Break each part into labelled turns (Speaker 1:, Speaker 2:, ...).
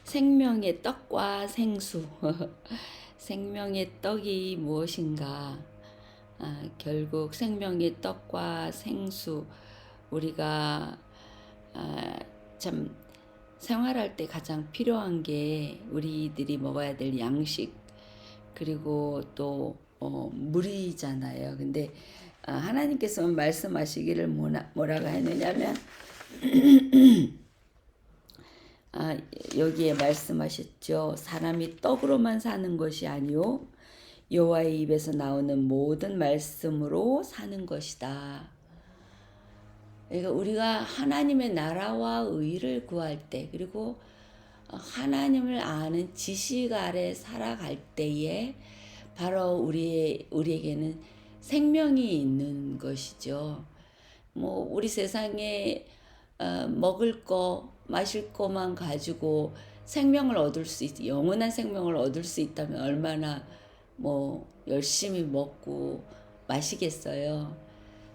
Speaker 1: 생명의 떡과 생수. 생명의 떡이 무엇인가? 결국 생명의 떡과 생수, 우리가 참 생활할 때 가장 필요한 게 우리들이 먹어야 될 양식, 그리고 또 물이잖아요. 근데 하나님께서 말씀하시기를 뭐라고 했느냐면 여기에 말씀하셨죠. 사람이 떡으로만 사는 것이 아니요 여호와의 입에서 나오는 모든 말씀으로 사는 것이다. 그러니까 우리가 하나님의 나라와 의를 구할 때, 그리고 하나님을 아는 지식 아래 살아갈 때에 바로 우리에게는 생명이 있는 것이죠. 뭐 우리 세상에 먹을 거, 마실 거만 가지고 생명을 얻을 수 영원한 생명을 얻을 수 있다면 얼마나 뭐 열심히 먹고 마시겠어요.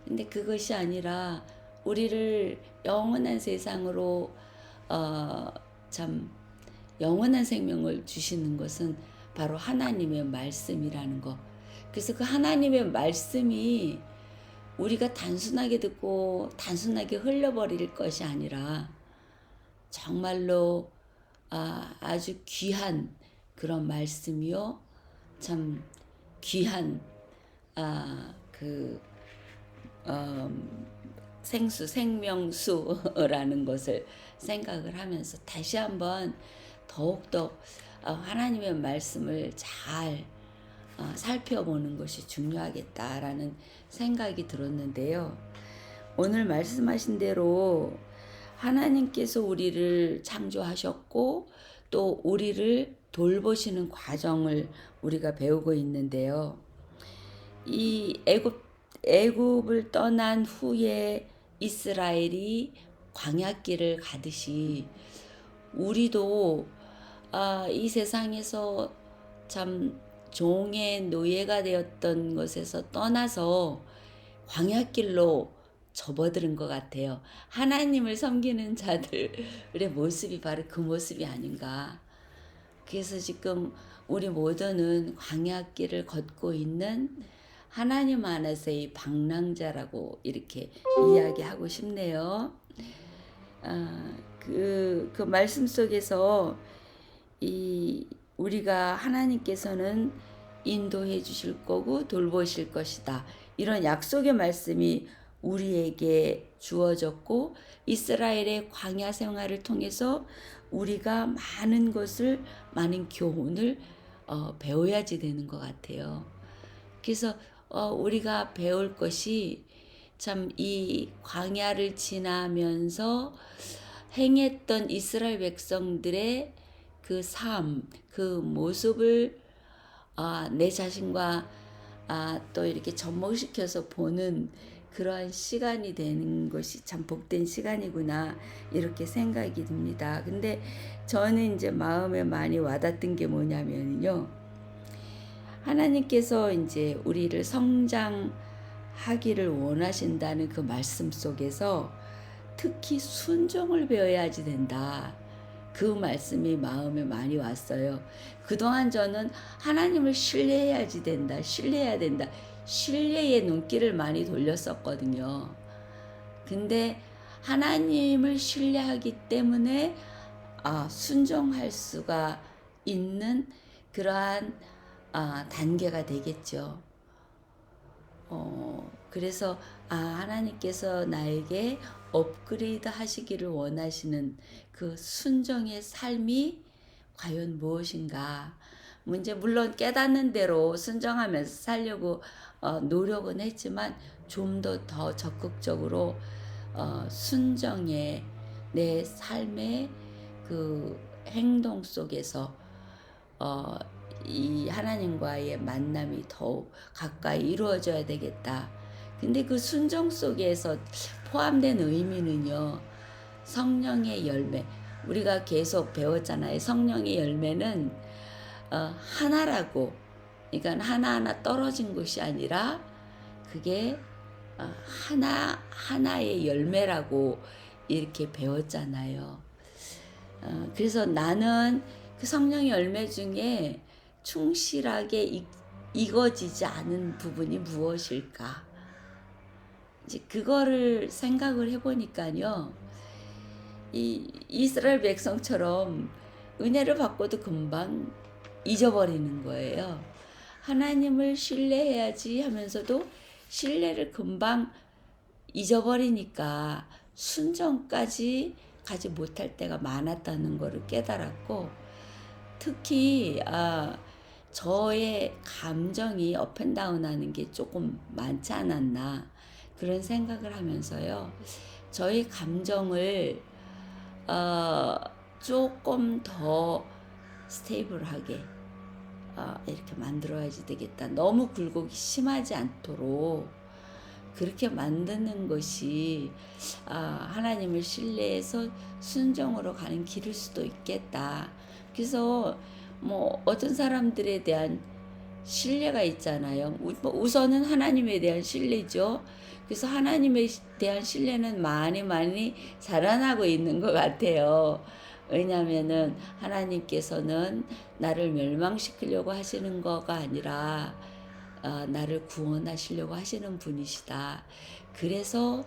Speaker 1: 근데 그것이 아니라 우리를 영원한 세상으로 참 영원한 생명을 주시는 것은 바로 하나님의 말씀이라는 것. 그래서 그 하나님의 말씀이 우리가 단순하게 듣고 단순하게 흘려버릴 것이 아니라 정말로 아주 귀한 그런 말씀이요, 참 귀한 그 생수, 생명수라는 것을 생각을 하면서 다시 한번 더욱더 하나님의 말씀을 잘 살펴보는 것이 중요하겠다라는 생각이 들었는데요. 오늘 말씀하신 대로 하나님께서 우리를 창조하셨고 또 우리를 돌보시는 과정을 우리가 배우고 있는데요. 이 애굽을 떠난 후에 이스라엘이 광야길을 가듯이 우리도 이 세상에서 참 종의 노예가 되었던 것에서 떠나서 광야길로 접어드는 것 같아요. 하나님을 섬기는 자들의 모습이 바로 그 모습이 아닌가. 그래서 지금 우리 모두는 광야길을 걷고 있는 하나님 안에서의 방랑자라고 이렇게 이야기하고 싶네요. 그 말씀 속에서 우리가 하나님께서는 인도해 주실 거고 돌보실 것이다, 이런 약속의 말씀이 우리에게 주어졌고, 이스라엘의 광야 생활을 통해서 우리가 많은 교훈을 배워야지 되는 것 같아요. 그래서 우리가 배울 것이 참 이 광야를 지나면서 행했던 이스라엘 백성들의 그 삶, 그 모습을 내 자신과 또 이렇게 접목시켜서 보는 그러한 시간이 되는 것이 참 복된 시간이구나, 이렇게 생각이 듭니다. 근데 저는 이제 마음에 많이 와닿던 게 뭐냐면요, 하나님께서 이제 우리를 성장하기를 원하신다는 그 말씀 속에서 특히 순종을 배워야지 된다, 그 말씀이 마음에 많이 왔어요. 그동안 저는 하나님을 신뢰해야지 된다, 신뢰해야 된다, 신뢰의 눈길을 많이 돌렸었거든요. 근데 하나님을 신뢰하기 때문에 순종할 수가 있는 그러한 단계가 되겠죠. 그래서 하나님께서 나에게 업그레이드 하시기를 원하시는 그 순종의 삶이 과연 무엇인가. 물론 깨닫는 대로 순종하면서 살려고 노력은 했지만 좀 더 적극적으로 순종의 내 삶의 그 행동 속에서 이 하나님과의 만남이 더욱 가까이 이루어져야 되겠다. 근데 그 순종 속에서 포함된 의미는요, 성령의 열매, 우리가 계속 배웠잖아요. 성령의 열매는 하나라고, 그러니까 하나하나 떨어진 것이 아니라 그게 하나의 열매라고 이렇게 배웠잖아요. 그래서 나는 그 성령의 열매 중에 충실하게 익어지지 않은 부분이 무엇일까? 이제 그거를 생각을 해보니까요. 이 이스라엘 백성처럼 은혜를 받고도 금방 잊어버리는 거예요. 하나님을 신뢰해야지 하면서도 신뢰를 금방 잊어버리니까 순종까지 가지 못할 때가 많았다는 것을 깨달았고, 특히 저의 감정이 업앤다운 하는 게 조금 많지 않았나 그런 생각을 하면서요. 저희 감정을 조금 더 스테이블하게 이렇게 만들어야지 되겠다. 너무 굴곡이 심하지 않도록 그렇게 만드는 것이 하나님을 신뢰해서 순종으로 가는 길일 수도 있겠다. 그래서 뭐 어떤 사람들에 대한 신뢰가 있잖아요. 우선은 하나님에 대한 신뢰죠. 그래서 하나님에 대한 신뢰는 많이 자라나고 있는 것 같아요. 왜냐하면은 하나님께서는 나를 멸망시키려고 하시는 거가 아니라 나를 구원하시려고 하시는 분이시다. 그래서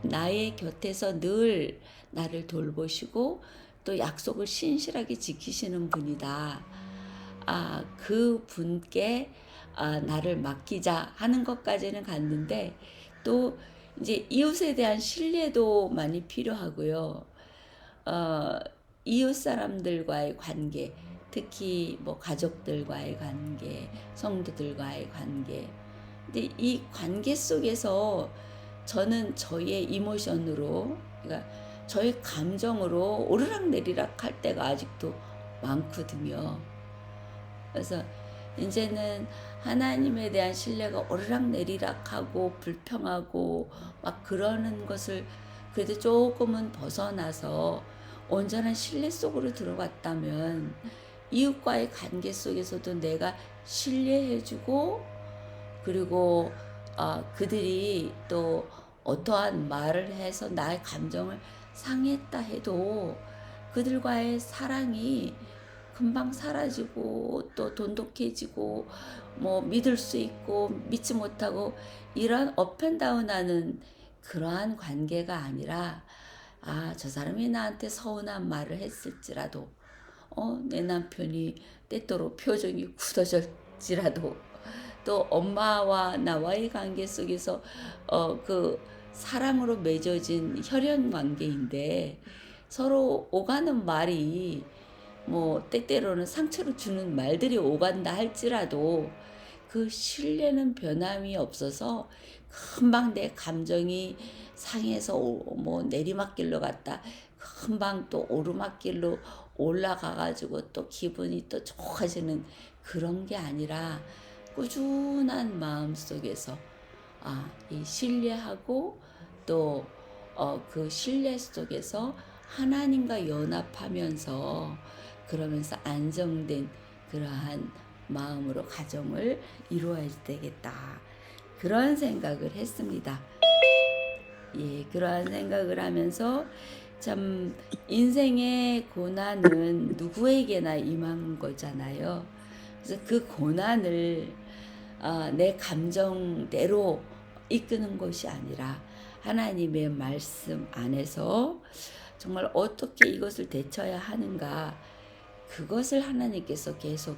Speaker 1: 나의 곁에서 늘 나를 돌보시고 또 약속을 신실하게 지키시는 분이다. 그 분께 나를 맡기자 하는 것까지는 갔는데, 또 이제 이웃에 대한 신뢰도 많이 필요하고요. 이웃 사람들과의 관계, 특히 뭐 가족들과의 관계, 성도들과의 관계. 근데 이 관계 속에서 저는 저의 이모션으로, 그러니까 저의 감정으로 오르락내리락 할 때가 아직도 많거든요. 그래서 이제는 하나님에 대한 신뢰가 오르락내리락하고 불평하고 막 그러는 것을 그래도 조금은 벗어나서 온전한 신뢰 속으로 들어갔다면 이웃과의 관계 속에서도 내가 신뢰해주고, 그리고 그들이 또 어떠한 말을 해서 나의 감정을 상했다 해도 그들과의 사랑이 금방 사라지고 또 돈독해지고 뭐 믿을 수 있고 믿지 못하고 이런 업앤다운하는 그러한 관계가 아니라, 저 사람이 나한테 서운한 말을 했을지라도 내 남편이 때때로 표정이 굳어질지라도, 또 엄마와 나와의 관계 속에서 그 사랑으로 맺어진 혈연 관계인데 서로 오가는 말이 뭐 때때로는 상처를 주는 말들이 오간다 할지라도 그 신뢰는 변함이 없어서 금방 내 감정이 상해서 뭐 내리막길로 갔다 금방 또 오르막길로 올라가가지고 또 기분이 또 좋아지는 그런 게 아니라, 꾸준한 마음 속에서 이 신뢰하고 또 그 신뢰 속에서 하나님과 연합하면서 그러면서 안정된 그러한 마음으로 가정을 이루어야 되겠다. 그런 생각을 했습니다. 예, 그러한 생각을 하면서 참 인생의 고난은 누구에게나 임한 거잖아요. 그래서 그 고난을 내 감정대로 이끄는 것이 아니라 하나님의 말씀 안에서 정말 어떻게 이것을 대처해야 하는가, 그것을 하나님께서 계속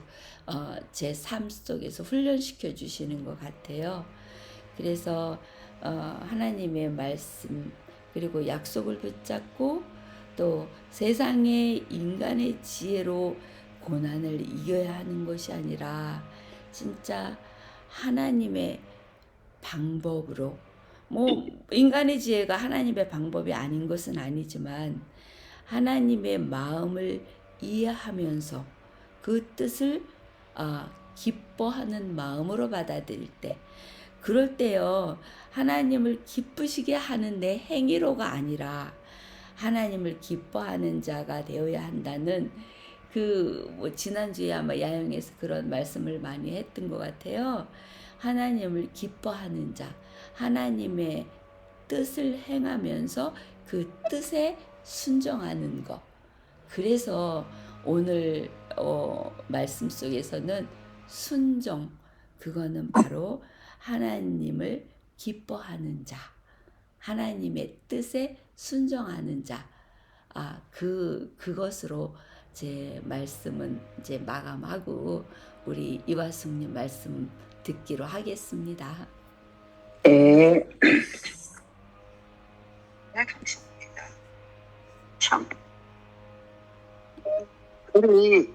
Speaker 1: 제 삶 속에서 훈련시켜 주시는 것 같아요. 그래서 하나님의 말씀 그리고 약속을 붙잡고 또 세상의 인간의 지혜로 고난을 이겨야 하는 것이 아니라 진짜 하나님의 방법으로, 뭐 인간의 지혜가 하나님의 방법이 아닌 것은 아니지만 하나님의 마음을 이해하면서 그 뜻을 기뻐하는 마음으로 받아들일 때, 그럴 때요 하나님을 기쁘시게 하는 내 행위로가 아니라 하나님을 기뻐하는 자가 되어야 한다는, 뭐 지난주에 아마 야영에서 그런 말씀을 많이 했던 것 같아요. 하나님을 기뻐하는 자, 하나님의 뜻을 행하면서 그 뜻에 순종하는 것, 그래서 오늘 말씀 속에서는 순종, 그거는 바로 하나님을 기뻐하는 자, 하나님의 뜻에 순종하는 자, 그것으로 제 말씀은 이제 마감하고 우리 이화숙님 말씀 듣기로 하겠습니다.
Speaker 2: 네. 감사합니다. 참, 우리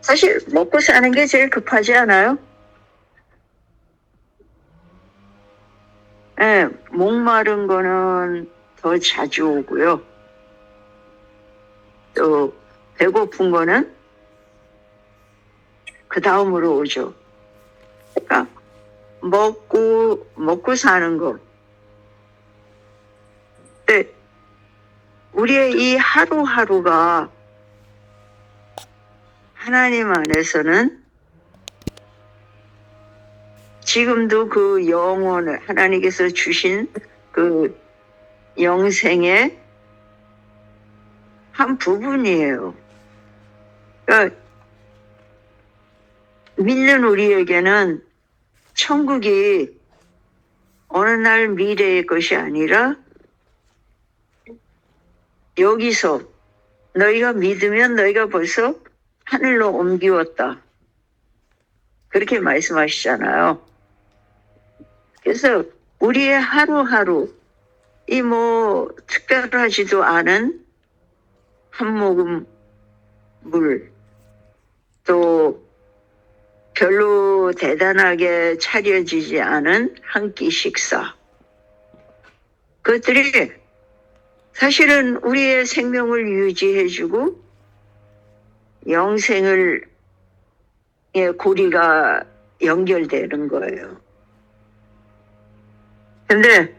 Speaker 2: 사실 먹고 사는 게 제일 급하지 않아요? 네, 목마른 거는 더 자주 오고요. 또 배고픈 거는 그 다음으로 오죠. 그러니까 먹고 사는 거. 근데 우리의 이 하루하루가 하나님 안에서는 지금도 그 영혼을 하나님께서 주신 그 영생의 한 부분이에요. 그러니까 믿는 우리에게는 천국이 어느 날 미래의 것이 아니라 여기서 너희가 믿으면 너희가 벌써 하늘로 옮기웠다. 그렇게 말씀하시잖아요. 그래서 우리의 하루하루 이 특별하지도 않은 한 모금 물, 또 별로 대단하게 차려지지 않은 한 끼 식사, 그것들이 사실은 우리의 생명을 유지해주고 영생을 고리가 연결되는 거예요. 근데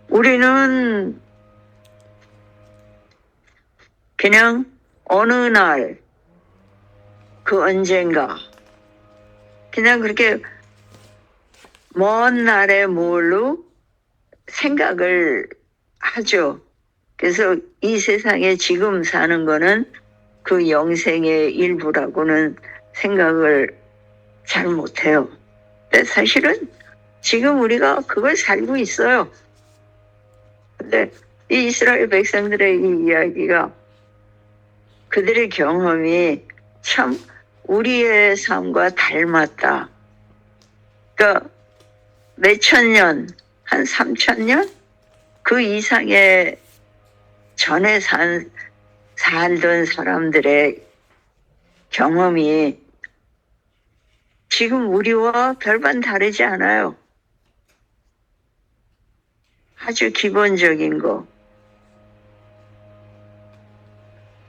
Speaker 2: 우리는 그냥 어느 날 그 언젠가 그냥 그렇게 먼 날의 뭘로 생각을 하죠. 그래서 이 세상에 지금 사는 거는 그 영생의 일부라고는 생각을 잘 못해요. 근데 사실은 지금 우리가 그걸 살고 있어요. 근데 이 이스라엘 백성들의 이 이야기가 그들의 경험이 참 우리의 삶과 닮았다. 그러니까 몇천 년, 한 3,000년? 그 이상의 전에 살던 사람들의 경험이 지금 우리와 별반 다르지 않아요. 아주 기본적인 거.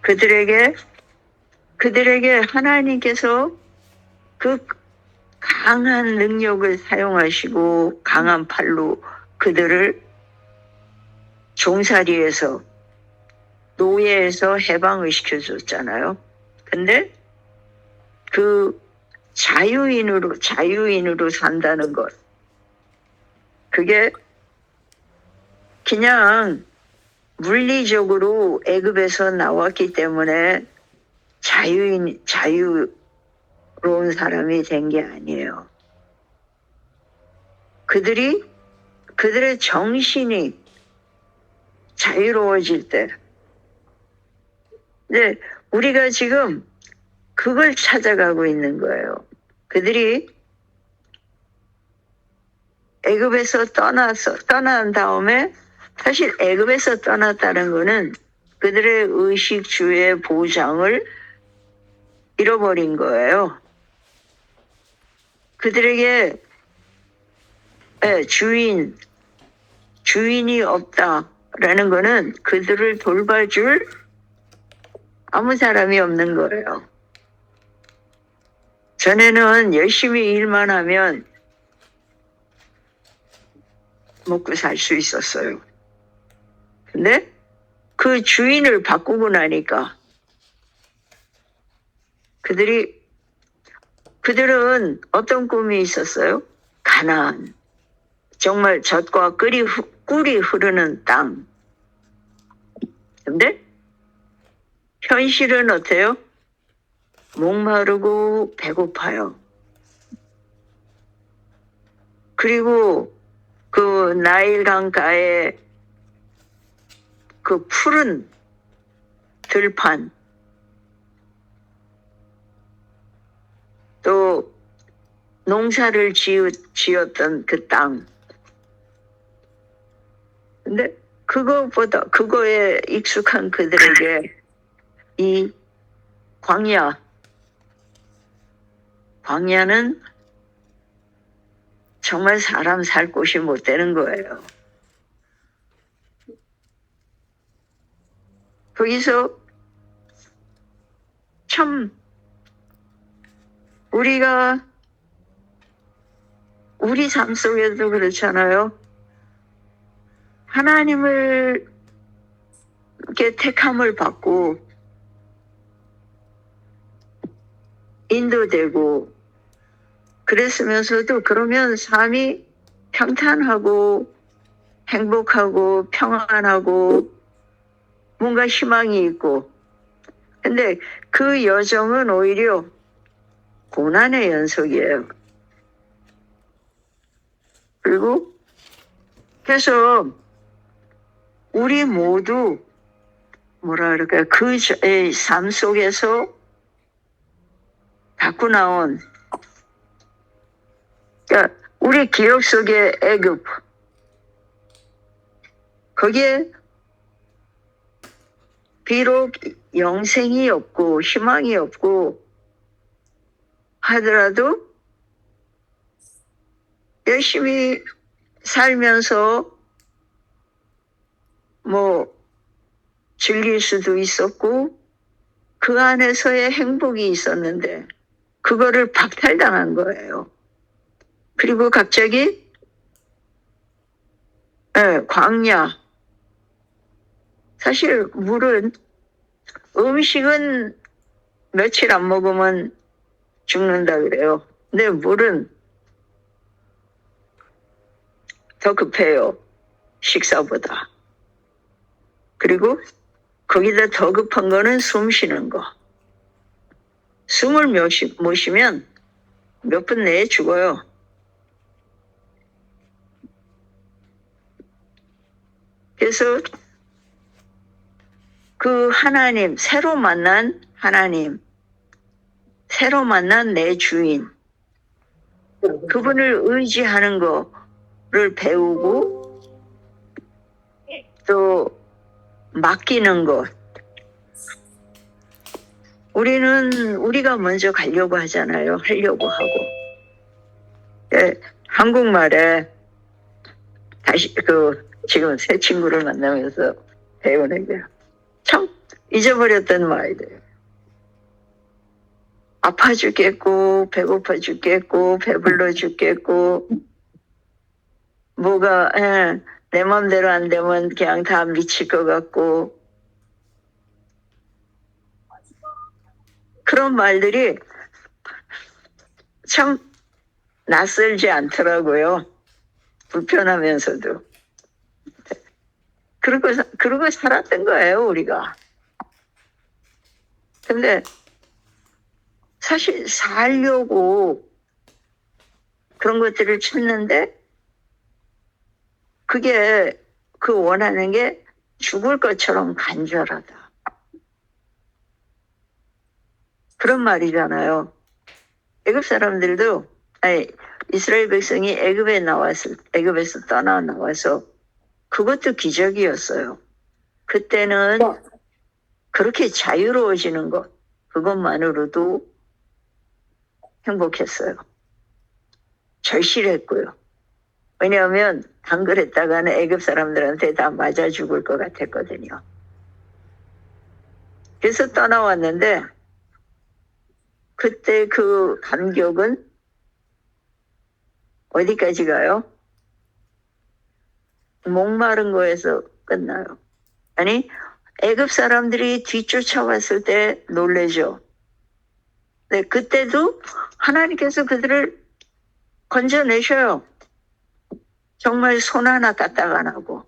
Speaker 2: 그들에게 하나님께서 그 강한 능력을 사용하시고 강한 팔로 그들을 종살이에서 노예에서 해방을 시켜줬잖아요. 근데 그 자유인으로 산다는 것, 그게 그냥 물리적으로 애굽에서 나왔기 때문에 자유로운 사람이 된 게 아니에요. 그들의 정신이 자유로워질 때, 근데 우리가 지금 그걸 찾아가고 있는 거예요. 그들이 애굽에서 떠난 다음에 사실 애굽에서 떠났다는 거는 그들의 의식주의 보장을 잃어버린 거예요. 그들에게 주인이 없다라는 거는 그들을 돌봐줄 아무 사람이 없는 거예요. 전에는 열심히 일만 하면 먹고 살 수 있었어요. 근데 그 주인을 바꾸고 나니까 그들은 어떤 꿈이 있었어요? 가나안. 정말 젖과 꿀이 흐르는 땅. 근데 현실은 어때요? 목마르고 배고파요. 그리고 그 나일 강가에 그 푸른 들판, 또 농사를 지었던 그 땅. 근데 그거에 익숙한 그들에게 이 광야는 정말 사람 살 곳이 못 되는 거예요. 거기서 참 우리가 우리 삶 속에도 그렇잖아요. 하나님을 이렇게 택함을 받고 인도되고 그랬으면서도 그러면 삶이 평탄하고 행복하고 평안하고 뭔가 희망이 있고, 근데 그 여정은 오히려 고난의 연속이에요. 그리고 그래서 우리 모두 뭐라 그럴까요? 그 삶 속에서 갖고 나온, 그러니까 우리 기억 속의 애굽, 거기에 비록 영생이 없고 희망이 없고 하더라도 열심히 살면서 뭐 즐길 수도 있었고 그 안에서의 행복이 있었는데 그거를 박탈당한 거예요. 그리고 갑자기 광야, 사실 음식은 며칠 안 먹으면 죽는다 그래요. 근데 물은 더 급해요, 식사보다. 그리고 거기다 더 급한 거는 숨 쉬는 거. 숨을 못 쉬면 몇 분 내에 죽어요. 그래서 그 하나님, 새로 만난 하나님, 새로 만난 내 주인, 그분을 의지하는 거를 배우고 또 맡기는 것. 우리가 먼저 가려고 하잖아요. 하려고 하고. 한국말에 다시 지금 새 친구를 만나면서 배우는 게 참 잊어버렸던 말이에요. 아파 죽겠고 배고파 죽겠고 배불러 죽겠고 뭐가 내 맘대로 안 되면 그냥 다 미칠 것 같고, 그런 말들이 참 낯설지 않더라고요. 불편하면서도. 그러고 살았던 거예요, 우리가. 근데 사실 살려고 그런 것들을 찾는데 그게 그 원하는 게 죽을 것처럼 간절하다. 그런 말이잖아요. 애굽 사람들도, 이스라엘 백성이 애굽에서 떠나 나와서 그것도 기적이었어요. 그때는 그렇게 자유로워지는 것, 그것만으로도 행복했어요. 절실했고요. 왜냐하면 안 그랬다가는 애굽 사람들한테 다 맞아 죽을 것 같았거든요. 그래서 떠나왔는데 그때 그 감격은 어디까지 가요? 목마른 거에서 끝나요. 아니, 애굽 사람들이 뒤쫓아왔을 때 놀래죠. 네, 그때도 하나님께서 그들을 건져내셔요. 정말 손 하나 까딱 안 하고.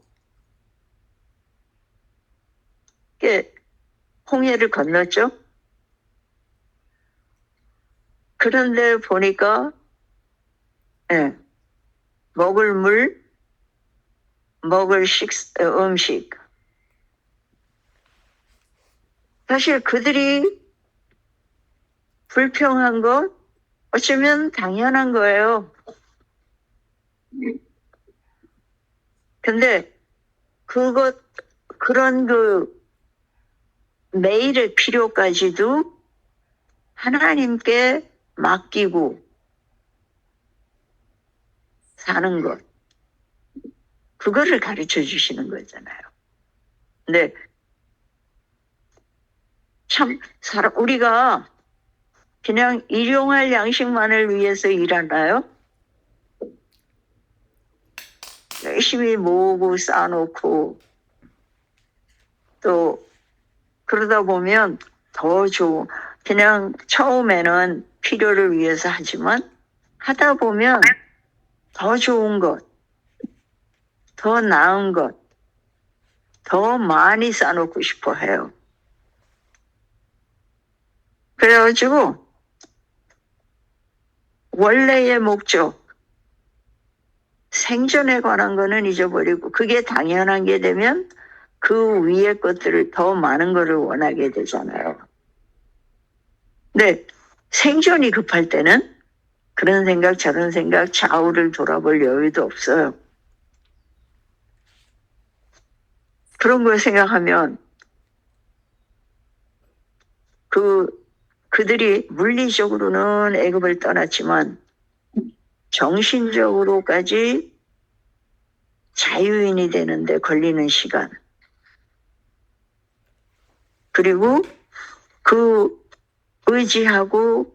Speaker 2: 홍해를 건넜죠. 그런데 보니까 예, 먹을 물, 먹을 음식. 사실 그들이 불평한 거 어쩌면 당연한 거예요. 근데 그런 매일의 필요까지도 하나님께 맡기고 사는 것. 그거를 가르쳐 주시는 거잖아요. 근데 참, 우리가 그냥 일용할 양식만을 위해서 일하나요? 열심히 모으고 쌓아놓고 또 그러다 보면 더 좋은, 그냥 처음에는 필요를 위해서 하지만 하다 보면 더 좋은 것, 더 나은 것, 더 많이 쌓아놓고 싶어 해요. 그래가지고 원래의 목적, 생존에 관한 거는 잊어버리고 그게 당연한 게 되면 그 위의 것들을 더 많은 거를 원하게 되잖아요. 근데 생존이 급할 때는 그런 생각 저런 생각 좌우를 돌아볼 여유도 없어요. 그런 걸 생각하면 그들이 물리적으로는 애굽을 떠났지만 정신적으로까지 자유인이 되는데 걸리는 시간, 그리고 의지하고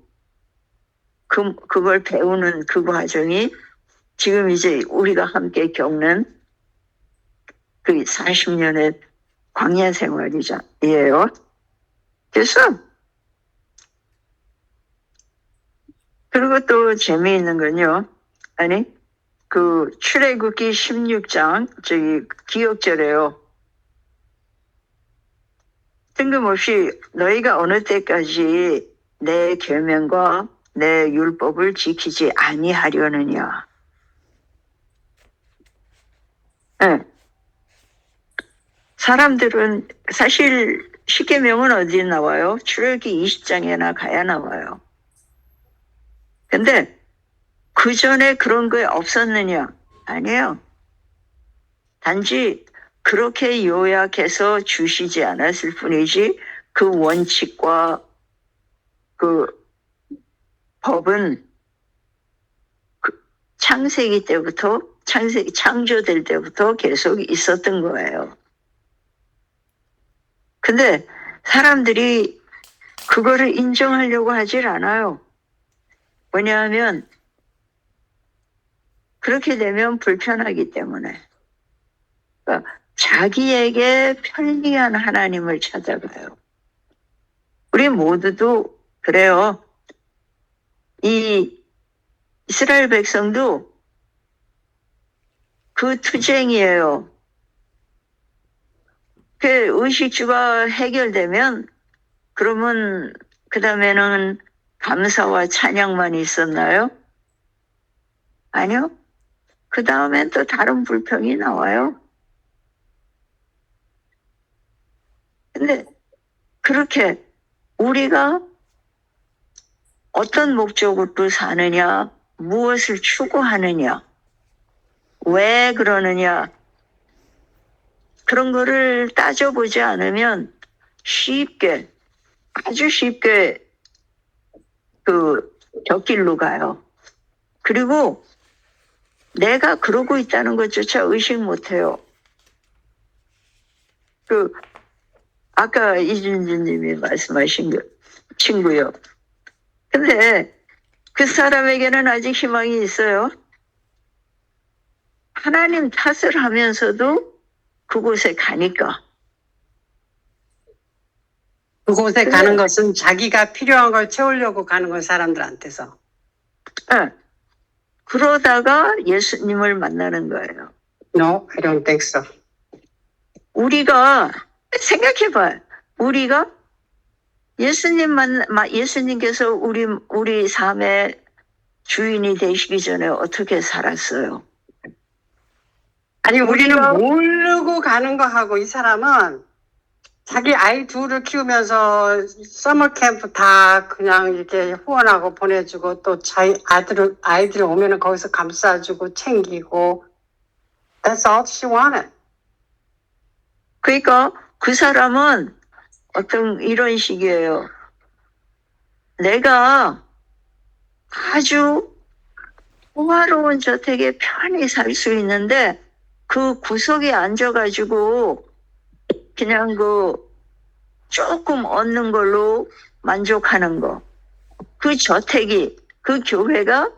Speaker 2: 그걸 배우는 그 과정이 지금 이제 우리가 함께 겪는 그 40년의 광야 생활이에요. 그래서 그리고 또 재미있는 건요. 출애굽기 16장 기억절에요. 뜬금없이 너희가 어느 때까지 내 계명과 내 율법을 지키지 아니하려느냐. 네. 사람들은 사실 십계명은 어디에 나와요? 출애굽기 20장에나 가야 나와요. 근데 그 전에 그런 게 없었느냐? 아니에요. 단지 그렇게 요약해서 주시지 않았을 뿐이지 그 원칙과 그 법은 창세기 때부터 창조될 때부터 계속 있었던 거예요. 근데 사람들이 그거를 인정하려고 하질 않아요. 왜냐하면 그렇게 되면 불편하기 때문에. 그러니까 자기에게 편리한 하나님을 찾아가요. 우리 모두도 그래요. 이 이스라엘 백성도 그 투쟁이에요. 그 의식주가 해결되면 그러면 그 다음에는 감사와 찬양만 있었나요? 아니요. 그 다음엔 또 다른 불평이 나와요. 근데 그렇게 우리가 어떤 목적으로 사느냐, 무엇을 추구하느냐, 왜 그러느냐, 그런 거를 따져보지 않으면 아주 쉽게 곁길로 가요. 그리고 내가 그러고 있다는 것조차 의식 못해요. 아까 이준진 님이 말씀하신 친구요. 근데 그 사람에게는 아직 희망이 있어요. 하나님 탓을 하면서도 그곳에 가니까.
Speaker 3: 그곳에 가는 것은 자기가 필요한 걸 채우려고 가는 건 사람들한테서.
Speaker 2: 네. 그러다가 예수님을 만나는 거예요.
Speaker 3: No, I don't think so.
Speaker 2: 우리가 생각해봐요. 우리가 예수님께서 우리 삶의 주인이 되시기 전에 어떻게 살았어요?
Speaker 3: 아니, 우리는
Speaker 2: 우리가-
Speaker 3: 모르고 가는 거하고 이 사람은 자기 아이 둘을 키우면서 서머 캠프 다 그냥 이렇게 후원하고 보내주고 또 자기 아이들 오면은 거기서 감싸주고 챙기고 That's all she wanted.
Speaker 2: 그러니까 그 사람은 어떤 이런 식이에요. 내가 아주 호화로운 저택에 편히 살 수 있는데 그 구석에 앉아가지고 그냥 조금 얻는 걸로 만족하는 거. 그 저택이, 그 교회가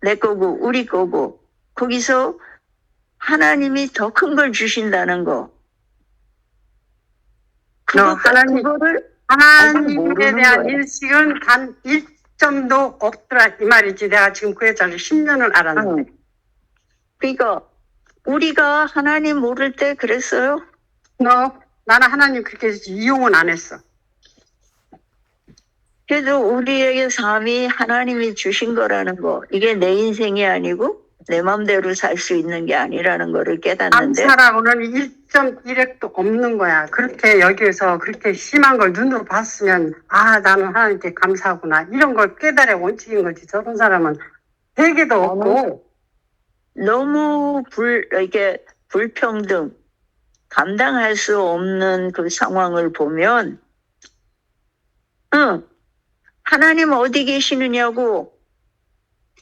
Speaker 2: 내 거고 우리 거고 거기서 하나님이 더 큰 걸 주신다는 거. 그거를
Speaker 3: 하나님에
Speaker 2: 모르는
Speaker 3: 대한
Speaker 2: 거야.
Speaker 3: 인식은 단 1점도 없더라 이 말이지. 내가 지금 그 여자를 10년을 알았는데.
Speaker 2: 그러니까 우리가 하나님 모를 때 그랬어요.
Speaker 3: 나는 하나님 그렇게 이용은 안 했어.
Speaker 2: 그래도 우리에게 삶이 하나님이 주신 거라는 거, 이게 내 인생이 아니고 내 마음대로 살 수 있는 게 아니라는 거를 깨닫는데,
Speaker 3: 감사라고는 1.1핵도 없는 거야. 그렇게 여기에서 그렇게 심한 걸 눈으로 봤으면 나는 하나님께 감사하구나. 이런 걸 깨달아야 원칙인 거지. 저런 사람은 대개도 없고.
Speaker 2: 너무 이게 불평등, 감당할 수 없는 그 상황을 보면, 하나님 어디 계시느냐고,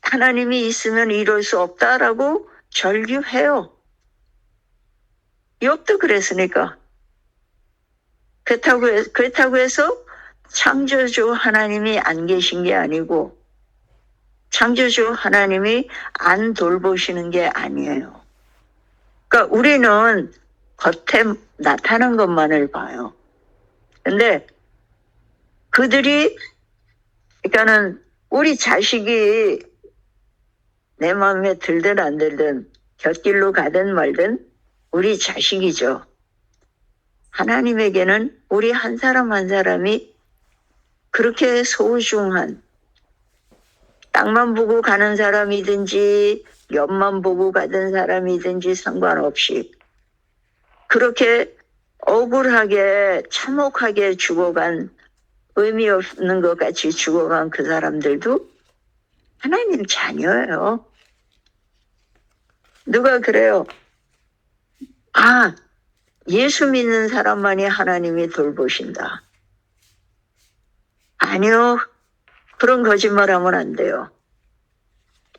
Speaker 2: 하나님이 있으면 이럴 수 없다라고 절규해요. 욥도 그랬으니까. 그렇다고 해서 창조주 하나님이 안 계신 게 아니고, 창조주 하나님이 안 돌보시는 게 아니에요. 그러니까 우리는 겉에 나타난 것만을 봐요. 근데 그러니까는 우리 자식이 내 마음에 들든 안 들든 곁길로 가든 말든 우리 자식이죠. 하나님에게는 우리 한 사람 한 사람이 그렇게 소중한, 땅만 보고 가는 사람이든지 옆만 보고 가던 사람이든지 상관없이 그렇게 억울하게 참혹하게 죽어간, 의미 없는 것 같이 죽어간 그 사람들도 하나님 자녀예요. 누가 그래요? 예수 믿는 사람만이 하나님이 돌보신다. 아니요. 그런 거짓말하면 안 돼요.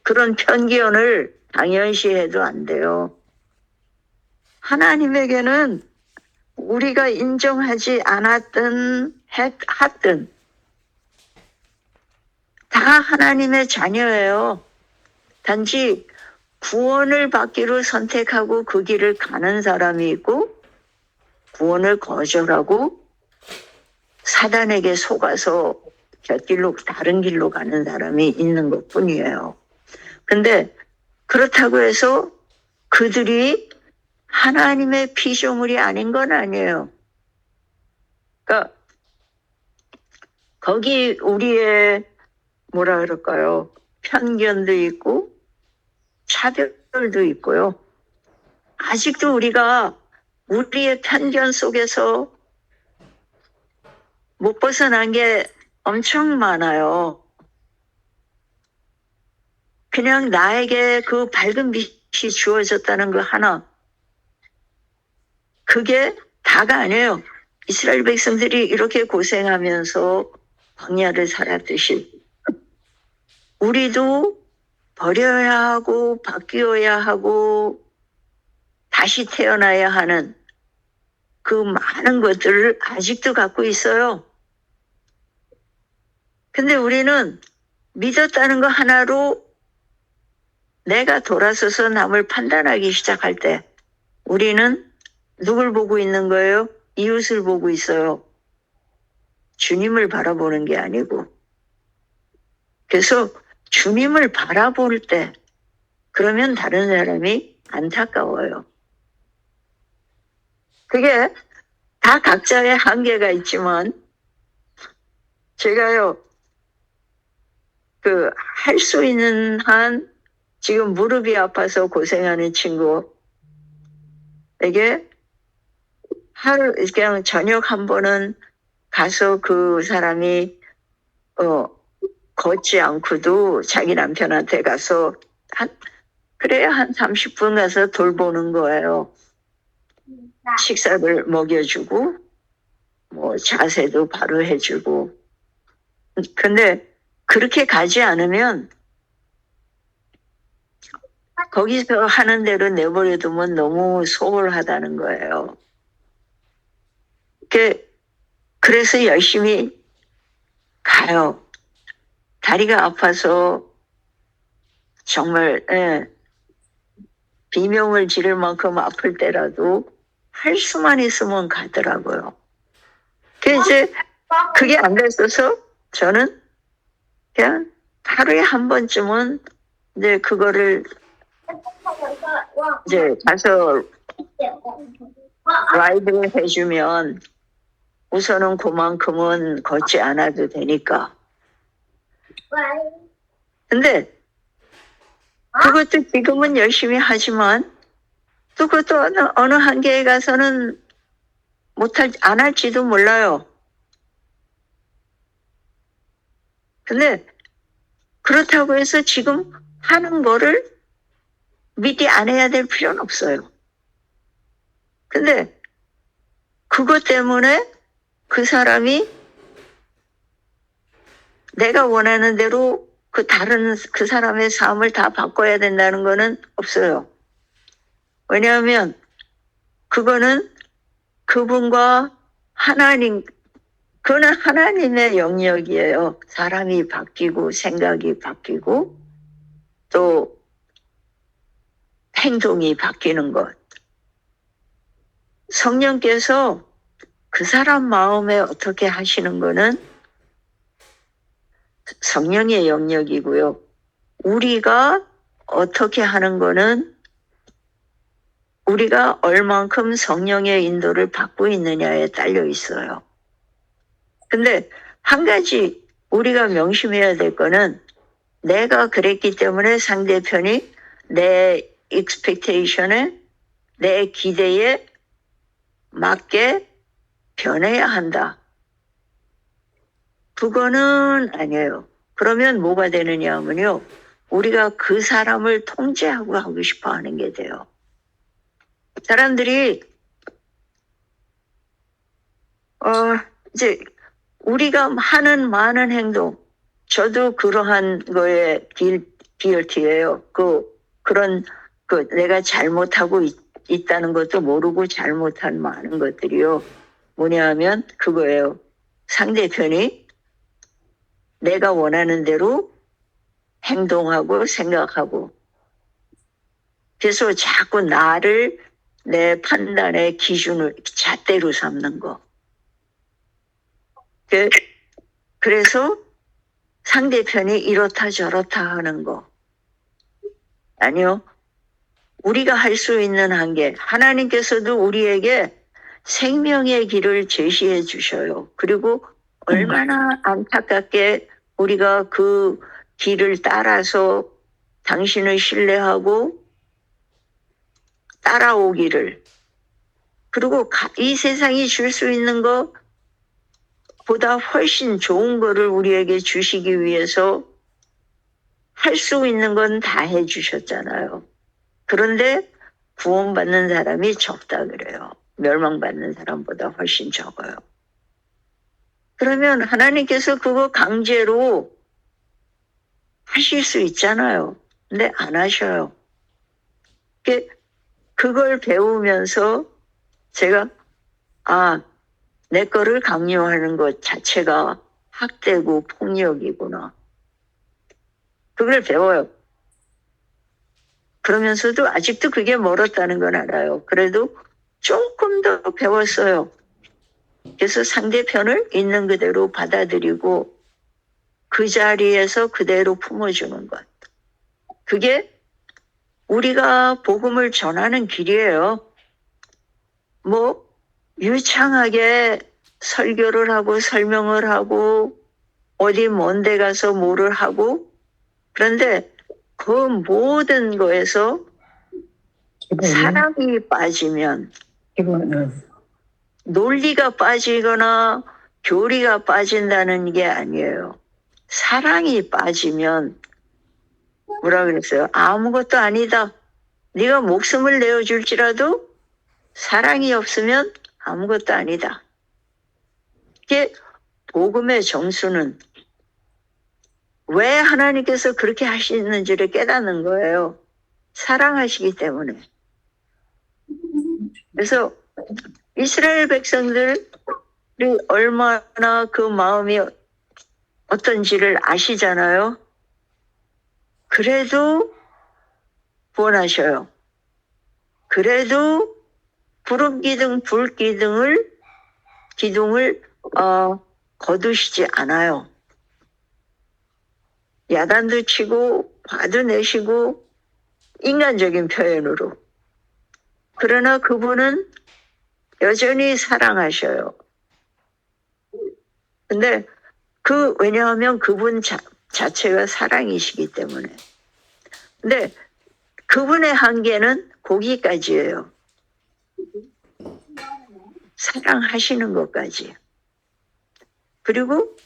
Speaker 2: 그런 편견을 당연시해도 안 돼요. 하나님에게는 우리가 인정하지 않았든 했든 다 하나님의 자녀예요. 단지 구원을 받기로 선택하고 그 길을 가는 사람이 있고 구원을 거절하고 사단에게 속아서 곁길로 다른 길로 가는 사람이 있는 것뿐이에요. 근데 그렇다고 해서 그들이 하나님의 피조물이 아닌 건 아니에요. 그러니까 거기 우리의 뭐라 그럴까요? 편견도 있고 차별도 있고요. 아직도 우리가 우리의 편견 속에서 못 벗어난 게 엄청 많아요. 그냥 나에게 그 밝은 빛이 주어졌다는 거 하나. 그게 다가 아니에요. 이스라엘 백성들이 이렇게 고생하면서 광야를 살았듯이 우리도 버려야 하고 바뀌어야 하고 다시 태어나야 하는 그 많은 것들을 아직도 갖고 있어요. 근데 우리는 믿었다는 거 하나로 내가 돌아서서 남을 판단하기 시작할 때 우리는 누굴 보고 있는 거예요? 이웃을 보고 있어요. 주님을 바라보는 게 아니고. 그래서 주님을 바라볼 때 그러면 다른 사람이 안타까워요. 그게 다 각자의 한계가 있지만 제가요, 할 수 있는 한, 지금 무릎이 아파서 고생하는 친구에게 그냥 저녁 한 번은 가서 그 사람이, 걷지 않고도 자기 남편한테 가서 그래야 한 30분 가서 돌보는 거예요. 식사를 먹여주고, 뭐 자세도 바로 해주고. 근데 그렇게 가지 않으면 거기서 하는 대로 내버려 두면 너무 소홀하다는 거예요. 그래서 열심히 가요. 다리가 아파서 정말 비명을 지를 만큼 아플 때라도 할 수만 있으면 가더라고요. 이제 그게 안 됐어서 저는 그냥 하루에 한 번쯤은 이제 그거를 이제 가서 라이드를 해주면 우선은 그만큼은 걷지 않아도 되니까. 근데 그것도 지금은 열심히 하지만 또 그것도 어느 한계에 가서는 안 할지도 몰라요. 근데 그렇다고 해서 지금 하는 거를 미리 안 해야 될 필요는 없어요. 근데 그것 때문에 그 사람이 내가 원하는 대로 그 사람의 삶을 다 바꿔야 된다는 거는 없어요. 왜냐하면 그거는 그분과 그거는 하나님의 영역이에요. 사람이 바뀌고 생각이 바뀌고 또 행동이 바뀌는 것. 성령께서 그 사람 마음에 어떻게 하시는 거는 성령의 영역이고요. 우리가 어떻게 하는 거는 우리가 얼만큼 성령의 인도를 받고 있느냐에 딸려 있어요. 근데 한 가지 우리가 명심해야 될 거는 내가 그랬기 때문에 상대편이 내 expectation에 내 기대에 맞게 변해야 한다. 그거는 아니에요. 그러면 뭐가 되느냐 하면요. 우리가 그 사람을 통제하고 하고 싶어 하는 게 돼요. 사람들이, 이제 우리가 하는 많은 행동, 저도 그러한 거에 guilty예요. 내가 잘못하고 있다는 것도 모르고 잘못한 많은 것들이요. 뭐냐 하면 그거예요. 상대편이 내가 원하는 대로 행동하고 생각하고 그래서 자꾸 나를 내 판단의 기준을 잣대로 삼는 거. 그래서 상대편이 이렇다 저렇다 하는 거. 아니요. 우리가 할 수 있는 한계. 하나님께서도 우리에게 생명의 길을 제시해 주셔요. 그리고 얼마나 안타깝게 우리가 그 길을 따라서 당신을 신뢰하고 따라오기를. 그리고 이 세상이 줄 수 있는 것보다 훨씬 좋은 거를 우리에게 주시기 위해서 할 수 있는 건 다 해주셨잖아요. 그런데 구원받는 사람이 적다 그래요. 멸망받는 사람보다 훨씬 적어요. 그러면 하나님께서 그거 강제로 하실 수 있잖아요. 근데 안 하셔요. 그걸 배우면서 제가 내 거를 강요하는 것 자체가 학대고 폭력이구나. 그걸 배워요. 그러면서도 아직도 그게 멀었다는 건 알아요. 그래도 조금 더 배웠어요. 그래서 상대편을 있는 그대로 받아들이고 그 자리에서 그대로 품어주는 것. 그게 우리가 복음을 전하는 길이에요. 유창하게 설교를 하고 설명을 하고 어디 먼 데 가서 뭐를 하고, 그런데 그 모든 거에서 사랑이 빠지면, 논리가 빠지거나 교리가 빠진다는 게 아니에요. 사랑이 빠지면 뭐라 그랬어요? 아무것도 아니다. 네가 목숨을 내어줄지라도 사랑이 없으면 아무것도 아니다. 이게 복음의 정수는 왜 하나님께서 그렇게 하시는지를 깨닫는 거예요. 사랑하시기 때문에. 그래서 이스라엘 백성들이 얼마나 그 마음이 어떤지를 아시잖아요. 그래도 구원하셔요. 그래도 기둥을 거두시지 않아요. 야단도 치고 화도 내시고 인간적인 표현으로. 그러나 그분은 여전히 사랑하셔요. 근데 왜냐하면 그분 자체가 사랑이시기 때문에. 근데 그분의 한계는 거기까지예요. 사랑하시는 것까지. 그리고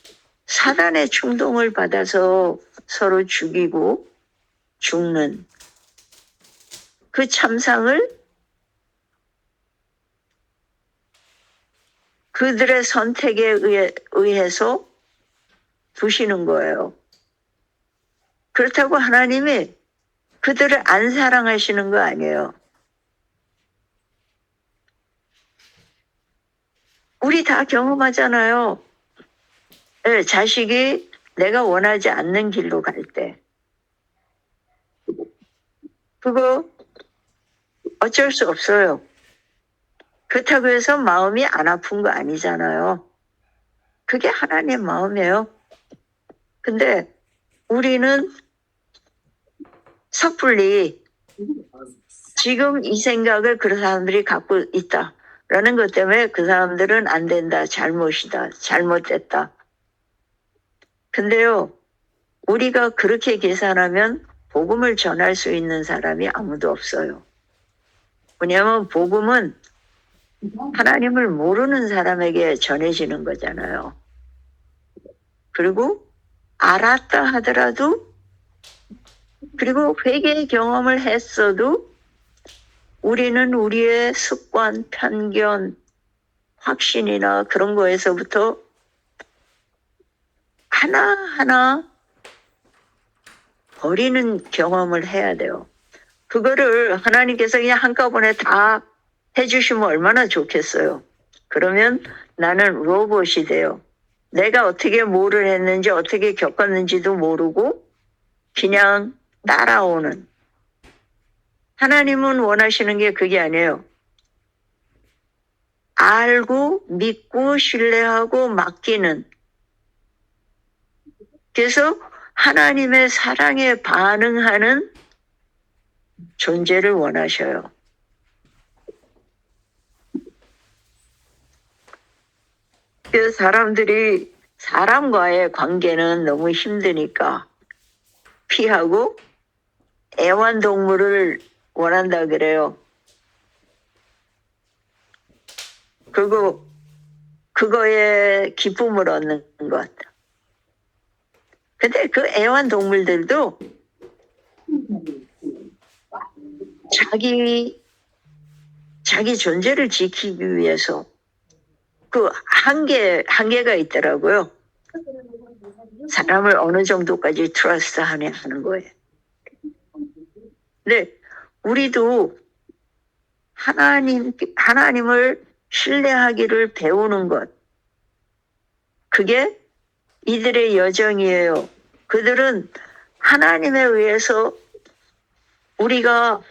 Speaker 2: 사단의 충동을 받아서 서로 죽이고 죽는 그 참상을 그들의 선택에 의해서 두시는 거예요. 그렇다고 하나님이 그들을 안 사랑하시는 거 아니에요. 우리 다 경험하잖아요. 자식이 내가 원하지 않는 길로 갈 때. 그거 어쩔 수 없어요. 그렇다고 해서 마음이 안 아픈 거 아니잖아요. 그게 하나님의 마음이에요. 근데 우리는 섣불리 지금 이 생각을 그 사람들이 갖고 있다라는 것 때문에 그 사람들은 안 된다, 잘못이다, 잘못됐다. 근데요, 우리가 그렇게 계산하면 복음을 전할 수 있는 사람이 아무도 없어요. 왜냐하면 복음은 하나님을 모르는 사람에게 전해지는 거잖아요. 그리고 알았다 하더라도, 그리고 회개 경험을 했어도 우리는 우리의 습관, 편견, 확신이나 그런 거에서부터 하나하나 버리는 경험을 해야 돼요. 그거를 하나님께서 그냥 한꺼번에 다 해주시면 얼마나 좋겠어요. 그러면 나는 로봇이 돼요. 내가 어떻게 뭐를 했는지 어떻게 겪었는지도 모르고 그냥 따라오는. 하나님은 원하시는 게 그게 아니에요. 알고 믿고 신뢰하고 맡기는. 그래서 하나님의 사랑에 반응하는 존재를 원하셔요. 그래서 사람들이 사람과의 관계는 너무 힘드니까 피하고 애완동물을 원한다 그래요. 그리고 그거에 기쁨을 얻는 것. 근데 그 애완동물들도 자기 존재를 지키기 위해서 그 한계가 있더라고요. 사람을 어느 정도까지 트러스트 하는 거예요. 근데 우리도 하나님을 신뢰하기를 배우는 것. 그게 이들의 여정이에요. 그들은 하나님에 의해서 우리가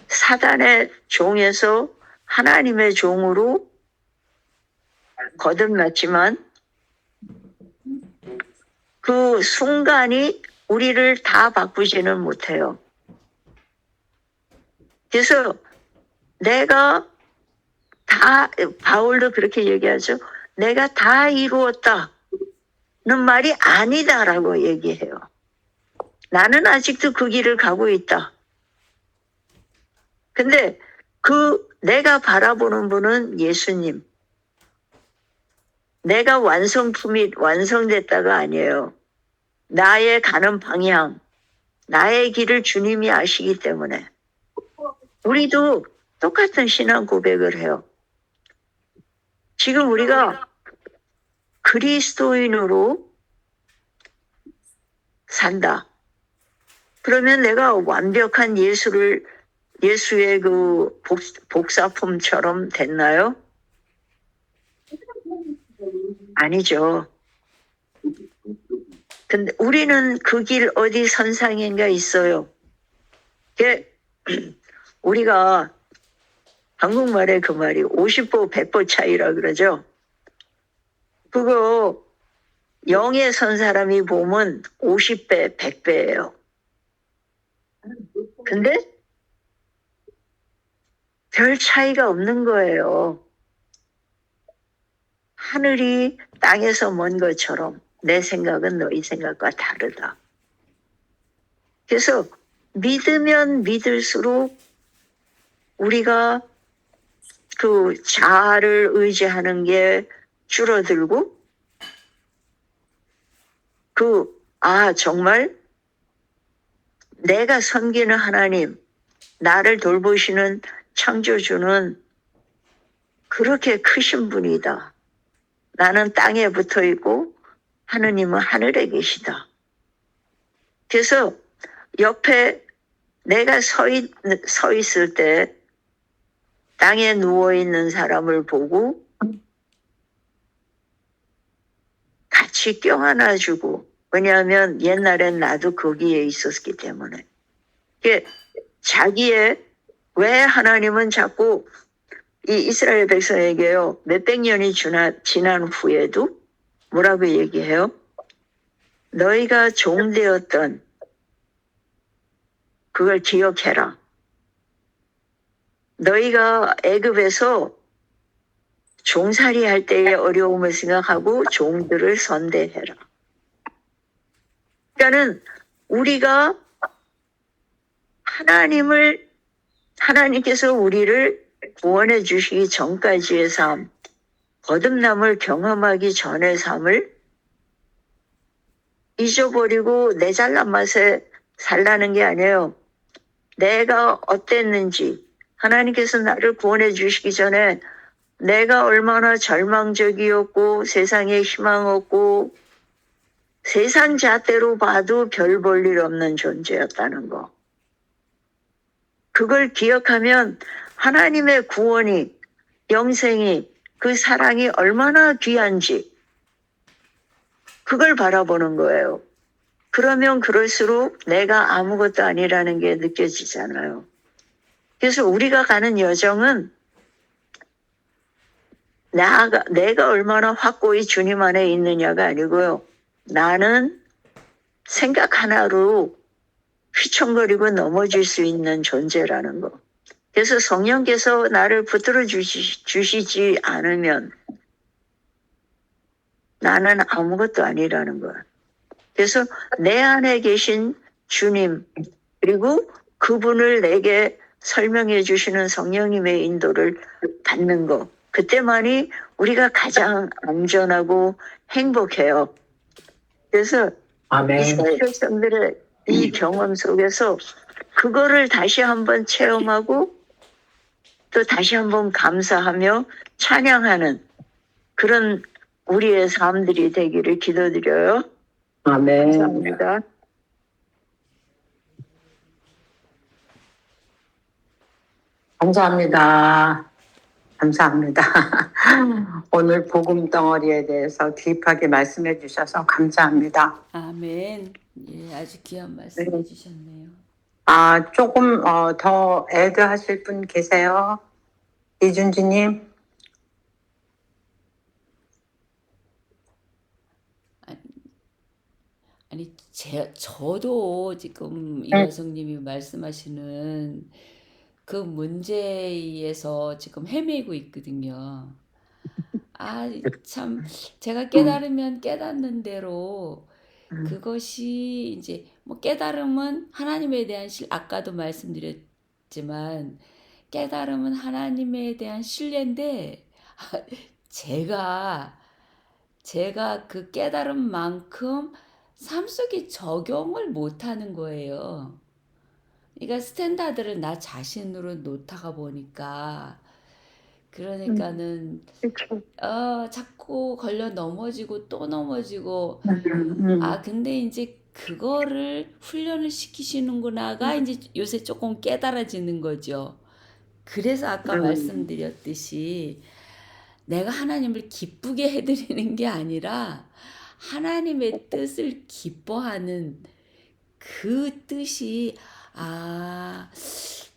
Speaker 2: 사단의 종에서 하나님의 종으로 거듭났지만 그 순간이 우리를 다 바꾸지는 못해요. 그래서 내가 바울도 그렇게 얘기하죠. 내가 다 이루었다. 말이 아니다라고 얘기해요. 나는 아직도 그 길을 가고 있다. 근데 내가 바라보는 분은 예수님. 내가 완성품이 완성됐다가 아니에요. 나의 가는 방향, 나의 길을 주님이 아시기 때문에 우리도 똑같은 신앙 고백을 해요. 지금 우리가 그리스도인으로 산다. 그러면 내가 완벽한 예수의 그 복사품처럼 됐나요? 아니죠. 근데 우리는 그 길 어디 선상인가 있어요. 우리가 한국말에 그 말이 50보 100보 차이라 그러죠. 그거 0에 선 사람이 보면 50배 100배예요. 근데 별 차이가 없는 거예요. 하늘이 땅에서 먼 것처럼 내 생각은 너희 생각과 다르다. 그래서 믿으면 믿을수록 우리가 그 자아를 의지하는 게 줄어들고 정말 내가 섬기는 하나님, 나를 돌보시는 창조주는 그렇게 크신 분이다. 나는 땅에 붙어 있고 하느님은 하늘에 계시다. 그래서 옆에 내가 서 있을 때 땅에 누워 있는 사람을 보고 같이 껴안아주고, 왜냐하면 옛날엔 나도 거기에 있었기 때문에. 왜 하나님은 자꾸 이 이스라엘 백성에게요, 몇백 년이 지난 후에도 뭐라고 얘기해요? 너희가 종되었던 그걸 기억해라. 너희가 애굽에서 종살이 할 때의 어려움을 생각하고 종들을 선대해라. 그러니까는 우리가 하나님께서 우리를 구원해 주시기 전까지의 삶, 거듭남을 경험하기 전의 삶을 잊어버리고 내 잘난 맛에 살라는 게 아니에요. 내가 어땠는지, 하나님께서 나를 구원해 주시기 전에 내가 얼마나 절망적이었고 세상에 희망 없고 세상 잣대로 봐도 별 볼 일 없는 존재였다는 거. 그걸 기억하면 하나님의 구원이, 영생이, 그 사랑이 얼마나 귀한지 그걸 바라보는 거예요. 그러면 그럴수록 내가 아무것도 아니라는 게 느껴지잖아요. 그래서 우리가 가는 여정은 내가 얼마나 확고히 주님 안에 있느냐가 아니고요. 나는 생각 하나로 휘청거리고 넘어질 수 있는 존재라는 거. 그래서 성령께서 나를 붙들어 주시지 않으면 나는 아무것도 아니라는 거야. 그래서 내 안에 계신 주님, 그리고 그분을 내게 설명해 주시는 성령님의 인도를 받는 거. 그때만이 우리가 가장 안전하고 행복해요. 그래서 이스라엘 백성들의 이 경험 속에서 그거를 다시 한번 체험하고 또 다시 한번 감사하며 찬양하는 그런 우리의 삶들이 되기를 기도드려요.
Speaker 3: 아멘.
Speaker 2: 감사합니다.
Speaker 3: 감사합니다. 감사합니다. 오늘 복음 덩어리에 대해서 딥하게 말씀해 주셔서 감사합니다.
Speaker 1: 아멘. 예, 아주 귀한 말씀 해주셨네요.
Speaker 3: 조금 더 애드 하실 분 계세요? 이준지님?
Speaker 1: 아니, 저도 지금 이 여성님이 말씀하시는 그 문제에서 지금 헤매고 있거든요. 참 제가 깨달으면 깨닫는 대로
Speaker 2: 음,
Speaker 1: 그것이 이제 뭐 깨달음은 하나님에 대한 아까도 말씀드렸지만 깨달음은 하나님에 대한 신뢰인데 제가 그 깨달음만큼 삶 속에 적용을 못하는 거예요. 그러니까 스탠다드를 나 자신으로 놓다가 보니까
Speaker 2: 음,
Speaker 1: 그러니까는
Speaker 2: 그쵸.
Speaker 1: 자꾸 걸려 넘어지고 또 넘어지고
Speaker 2: 음,
Speaker 1: 근데 이제 그거를 훈련을 시키시는구나가 이제 요새 조금 깨달아지는 거죠. 그래서 아까
Speaker 2: 음,
Speaker 1: 말씀드렸듯이 내가 하나님을 기쁘게 해드리는 게 아니라 하나님의 뜻을 기뻐하는 그 뜻이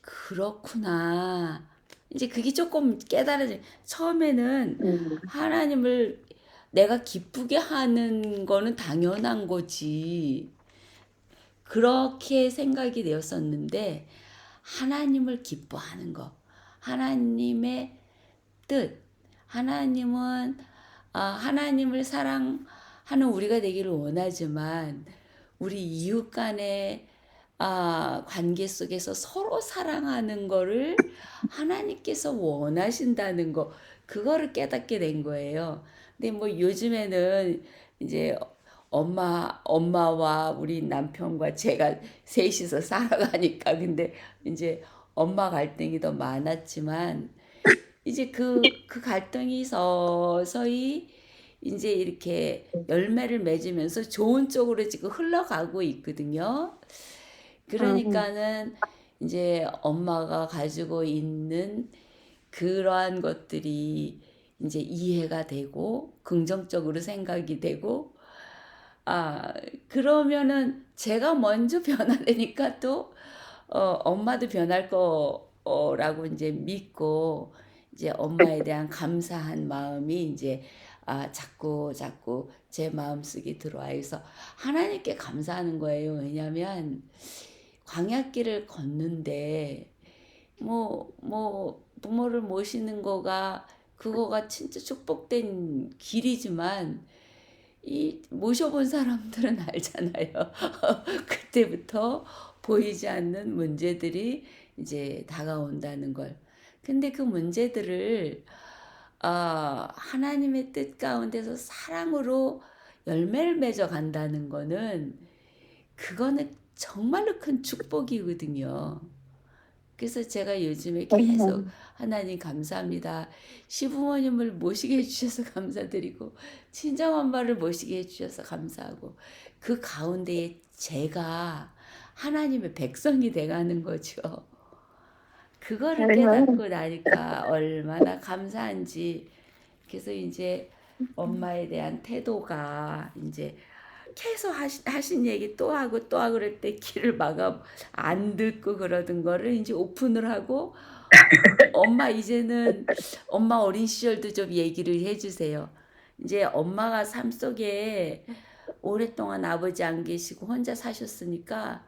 Speaker 1: 그렇구나. 이제 그게 조금 깨달아져. 처음에는
Speaker 2: 음,
Speaker 1: 하나님을 내가 기쁘게 하는 거는 당연한 거지. 그렇게 생각이 되었었는데 하나님을 기뻐하는 거, 하나님의 뜻, 하나님은 하나님을 사랑하는 우리가 되기를 원하지만 우리 이웃 간의 관계 속에서 서로 사랑하는 거를 하나님께서 원하신다는 거, 그거를 깨닫게 된 거예요. 근데 뭐 요즘에는 이제 엄마와 우리 남편과 제가 셋이서 살아가니까 근데 이제 엄마 갈등이 더 많았지만 이제 그 갈등이 서서히 이제 이렇게 열매를 맺으면서 좋은 쪽으로 지금 흘러가고 있거든요.
Speaker 2: 음,
Speaker 1: 그러니까는 이제 엄마가 가지고 있는 그러한 것들이 이제 이해가 되고 긍정적으로 생각이 되고 아 그러면은 제가 먼저 변화되니까 또 엄마도 변할 거라고 이제 믿고 이제 엄마에 대한 감사한 마음이 이제 자꾸 제 마음속에 들어와요. 그래서 하나님께 감사하는 거예요. 왜냐하면 광야길을 걷는데 뭐 부모를 모시는 거가 그거가 진짜 축복된 길이지만 이 모셔본 사람들은 알잖아요. 그때부터 보이지 않는 문제들이 이제 다가온다는 걸. 근데 그 문제들을 하나님의 뜻 가운데서 사랑으로 열매를 맺어 간다는 거는 그거는 정말로 큰 축복이거든요. 그래서 제가 요즘에 계속
Speaker 2: 음,
Speaker 1: 하나님 감사합니다. 시부모님을 모시게 해주셔서 감사드리고 친정엄마를 모시게 해주셔서 감사하고 그 가운데에 제가 하나님의 백성이 돼가는 거죠. 그거를 깨닫고 나니까 얼마나 감사한지. 그래서 이제 엄마에 대한 태도가 이제 계속 하신 얘기 또 하고 또 하고 그럴 때 귀를 막아 안 듣고 그러던 거를 이제 오픈을 하고 엄마 이제는 엄마 어린 시절도 좀 얘기를 해주세요. 이제 엄마가 삶 속에 오랫동안 아버지 안 계시고 혼자 사셨으니까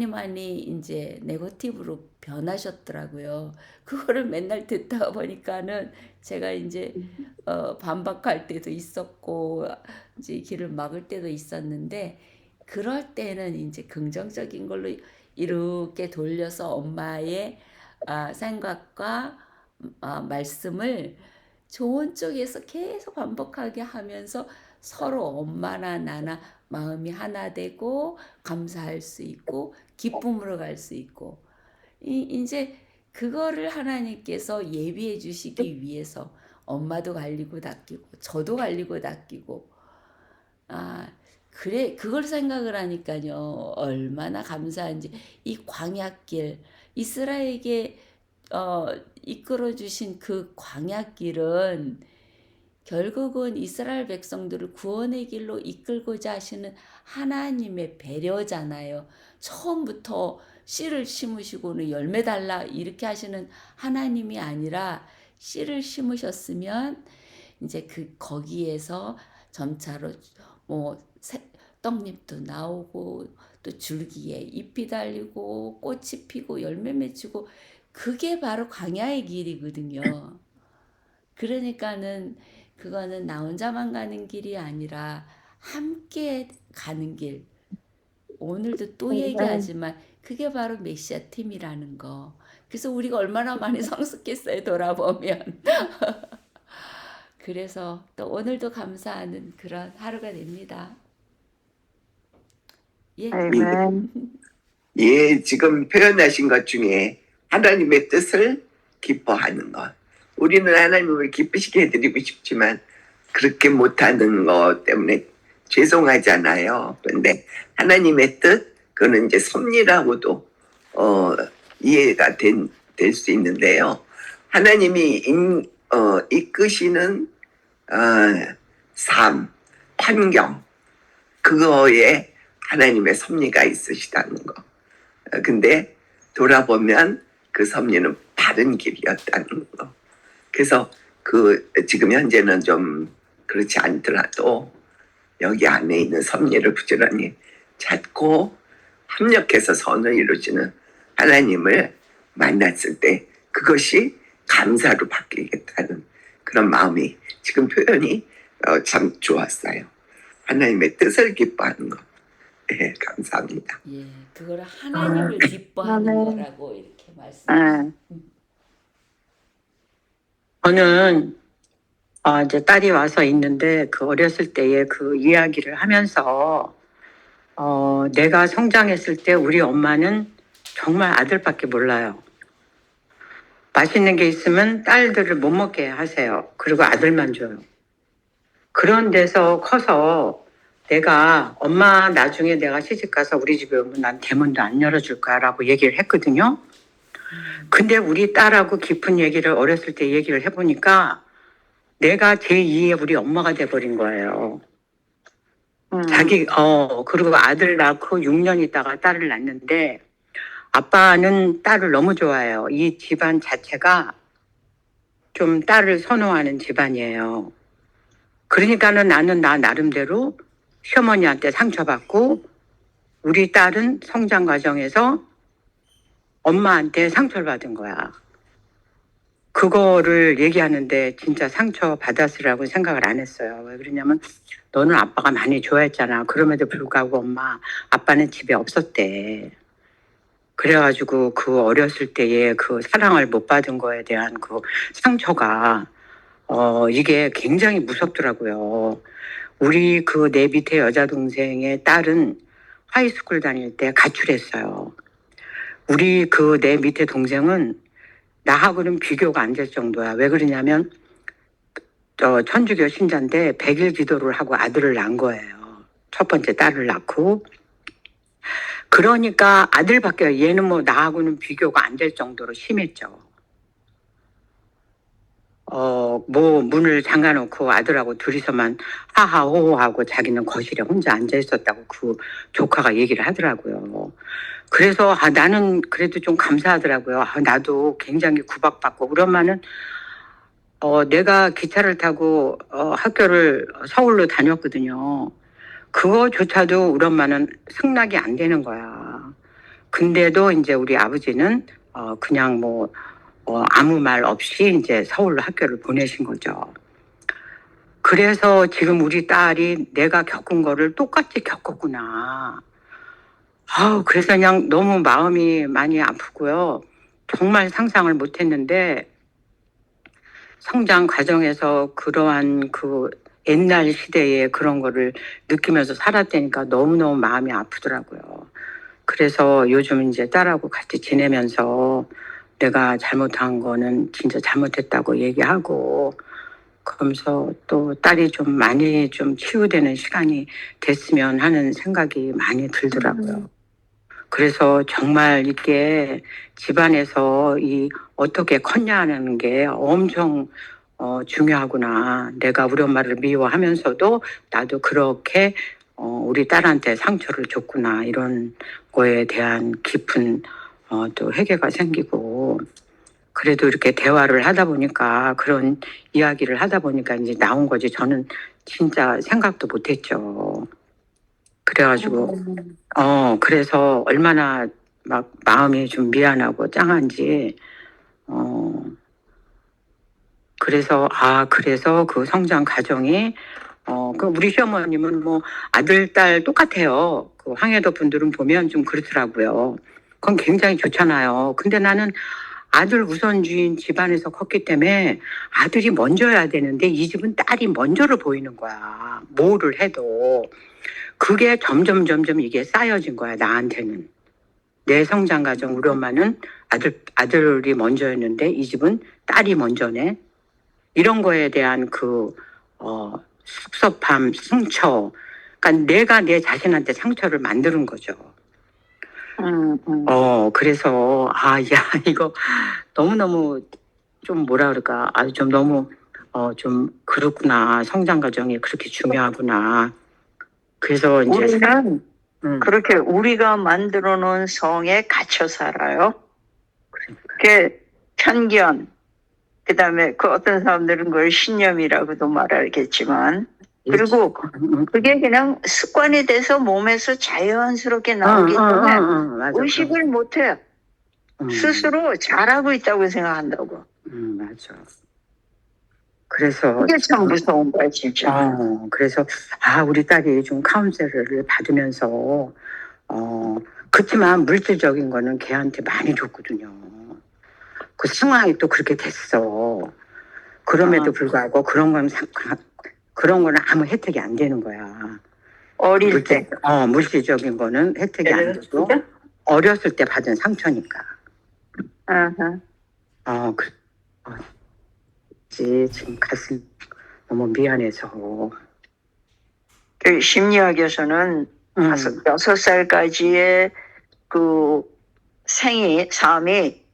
Speaker 1: 많이 이제 네거티브로 변하셨더라고요. 그거를 맨날 듣다 보니까는 제가 이제 반박할 때도 있었고 이제 길을 막을 때도 있었는데 그럴 때는 이제 긍정적인 걸로 이렇게 돌려서 엄마의 생각과 말씀을 좋은 쪽에서 계속 반복하게 하면서 서로 엄마나 나나 마음이 하나 되고 감사할 수 있고 기쁨으로 갈 수 있고 이제 그거를 하나님께서 예비해 주시기 위해서 엄마도 갈리고 닦이고 저도 갈리고 닦이고 그래 그걸 생각을 하니까요 얼마나 감사한지 이 광야길 이스라엘에게 어, 이끌어 주신 그 광야길은 결국은 이스라엘 백성들을 구원의 길로 이끌고자 하시는 하나님의 배려잖아요. 처음부터 씨를 심으시고는 열매 달라 이렇게 하시는 하나님이 아니라 씨를 심으셨으면 이제 그 거기에서 점차로 뭐 떡잎도 나오고 또 줄기에 잎이 달리고 꽃이 피고 열매 맺히고 그게 바로 광야의 길이거든요. 그러니까는 그거는 나 혼자만 가는 길이 아니라 함께 가는 길. 오늘도 또 얘기하지만 그게 바로 메시아 팀이라는 거. 그래서 우리가 얼마나 많이 성숙했어요, 돌아보면. 그래서 또 오늘도 감사하는 그런 하루가 됩니다. 예.
Speaker 3: 아멘.
Speaker 4: 예, 지금 표현하신 것 중에 하나님의 뜻을 기뻐하는 것. 우리는 하나님을 기쁘시게 해드리고 싶지만 그렇게 못하는 것 때문에 죄송하잖아요. 그런데 하나님의 뜻, 그거는 이제 섭리라고도 이해가 될 수 있는데요. 하나님이 이끄시는 삶, 환경, 그거에 하나님의 섭리가 있으시다는 거. 근데 돌아보면 그 섭리는 바른 길이었다는 거. 그래서 지금 현재는 좀 그렇지 않더라도 여기 안에 있는 섭리를 부지런히 찾고 합력해서 선을 이루시는 하나님을 만났을 때 그것이 감사로 바뀌겠다는 그런 마음이 지금 표현이 참 좋았어요. 하나님의 뜻을 기뻐하는 것. 네, 감사합니다.
Speaker 1: 예, 그걸 하나님을 기뻐하는
Speaker 3: 아멘.
Speaker 1: 거라고 이렇게 말씀하시죠.
Speaker 3: 저는 이제 딸이 와서 있는데 그 어렸을 때의 그 이야기를 하면서 내가 성장했을 때 우리 엄마는 정말 아들밖에 몰라요. 맛있는 게 있으면 딸들을 못 먹게 하세요. 그리고 아들만 줘요. 그런 데서 커서 내가 엄마 나중에 내가 시집가서 우리 집에 오면 난 대문도 안 열어줄 거야 라고 얘기를 했거든요. 근데 우리 딸하고 깊은 얘기를 어렸을 때 얘기를 해보니까 내가 제2의 우리 엄마가 돼버린 거예요. 그리고 아들 낳고 6년 있다가 딸을 낳는데 아빠는 딸을 너무 좋아해요. 이 집안 자체가 좀 딸을 선호하는 집안이에요. 그러니까는 나는 나 나름대로 시어머니한테 상처받고 우리 딸은 성장 과정에서 엄마한테 상처를 받은 거야. 그거를 얘기하는데 진짜 상처받았으라고 생각을 안 했어요. 왜 그러냐면 너는 아빠가 많이 좋아했잖아. 그럼에도 불구하고 아빠는 집에 없었대. 그래가지고 그 어렸을 때의 그 사랑을 못 받은 거에 대한 그 상처가 이게 굉장히 무섭더라고요. 우리 그 내 밑에 여자 동생의 딸은 하이스쿨 다닐 때 가출했어요. 우리 그 내 밑에 동생은 나하고는 비교가 안 될 정도야. 왜 그러냐면 천주교 신자인데 100일 기도를 하고 아들을 낳은 거예요. 첫 번째 딸을 낳고. 그러니까 아들밖에 얘는 뭐 나하고는 비교가 안 될 정도로 심했죠. 뭐 문을 잠가놓고 아들하고 둘이서만 하하호호하고 자기는 거실에 혼자 앉아 있었다고 그 조카가 얘기를 하더라고요. 그래서 나는 그래도 좀 감사하더라고요. 나도 굉장히 구박받고 우리 엄마는 내가 기차를 타고 학교를 서울로 다녔거든요. 그거조차도 우리 엄마는 승낙이 안 되는 거야. 근데도 이제 우리 아버지는 그냥 뭐 아무 말 없이 이제 서울로 학교를 보내신 거죠. 그래서 지금 우리 딸이 내가 겪은 거를 똑같이 겪었구나. 그래서 그냥 너무 마음이 많이 아프고요. 정말 상상을 못 했는데 성장 과정에서 그러한 그 옛날 시대의 그런 거를 느끼면서 살았다니까 너무너무 마음이 아프더라고요. 그래서 요즘 이제 딸하고 같이 지내면서 내가 잘못한 거는 진짜 잘못했다고 얘기하고 그러면서 또 딸이 좀 많이 좀 치유되는 시간이 됐으면 하는 생각이 많이 들더라고요. 그래서 정말 이게 집안에서 어떻게 컸냐는 게 엄청 중요하구나. 내가 우리 엄마를 미워하면서도 나도 그렇게 우리 딸한테 상처를 줬구나. 이런 거에 대한 깊은 또 회개가 생기고 그래도 이렇게 대화를 하다 보니까 그런 이야기를 하다 보니까 이제 나온 거지. 저는 진짜 생각도 못했죠. 그래가지고 그래서 얼마나 막 마음이 좀 미안하고 짱한지
Speaker 5: 그래서 그 성장 과정이, 그 우리 시어머님은 뭐 아들, 딸 똑같아요. 그 황해도 분들은 보면 좀 그렇더라고요. 그건 굉장히 좋잖아요. 근데 나는 아들 우선주의인 집안에서 컸기 때문에 아들이 먼저여야 되는데 이 집은 딸이 먼저를 보이는 거야. 뭐를 해도. 그게 점점 이게 쌓여진 거야, 나한테는. 내 성장 과정, 우리 엄마는 아들이 먼저였는데 이 집은 딸이 먼저네. 이런 거에 대한 섭섭함, 상처. 그러니까 내가 내 자신한테 상처를 만드는 거죠. 그래서, 이거 너무너무 좀 뭐라 그럴까. 좀 너무, 좀 그렇구나. 성장 과정이 그렇게 중요하구나. 그래서 이제.
Speaker 2: 우리는 그렇게 우리가 만들어 놓은 성에 갇혀 살아요. 그게 편견, 그 다음에 그 어떤 사람들은 그걸 신념이라고도 말하겠지만, 그리고 그게 그냥 습관이 돼서 몸에서 자연스럽게 나오기 때문에
Speaker 5: 맞아.
Speaker 2: 의식을 못해요. 스스로 잘하고 있다고 생각한다고.
Speaker 5: 맞아. 그래서
Speaker 2: 그게 참 무서운 거야, 진짜.
Speaker 5: 그래서 우리 딸이 좀 카운셀을 받으면서 그렇지만 물질적인 거는 걔한테 많이 줬거든요. 그 상황이 또 그렇게 됐어. 그럼에도 불구하고 그런 거는 아무 혜택이 안 되는 거야.
Speaker 2: 어릴 때.
Speaker 5: 물질적인 거는 혜택이 안 되고 어렸을 때 받은 상처니까. 지금 가슴 너무 미안해서.
Speaker 2: 그 심리학에서는 6살까지의 그 삶이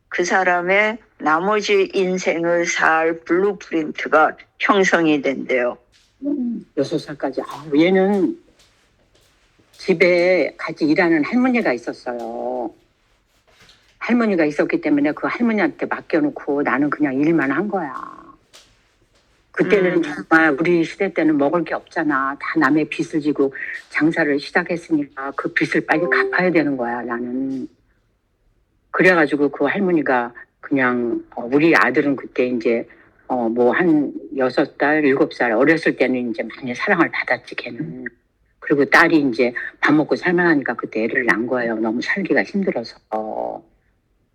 Speaker 2: 그 사람의 나머지 인생을 살 블루프린트가 형성이 된대요.
Speaker 5: 6살까지. 얘는 집에 같이 일하는 할머니가 있었어요. 할머니가 있었기 때문에 그 할머니한테 맡겨놓고 나는 그냥 일만 한 거야. 그때는 정말 우리 시대 때는 먹을 게 없잖아. 다 남의 빚을 지고 장사를 시작했으니까 그 빚을 빨리 갚아야 되는 거야, 나는. 그래가지고 그 할머니가 그냥 우리 아들은 그때 이제 뭐 한 6살, 7살 어렸을 때는 이제 많이 사랑을 받았지, 걔는. 그리고 딸이 이제 밥 먹고 살만하니까 그때 애를 낳은 거예요. 너무 살기가 힘들어서.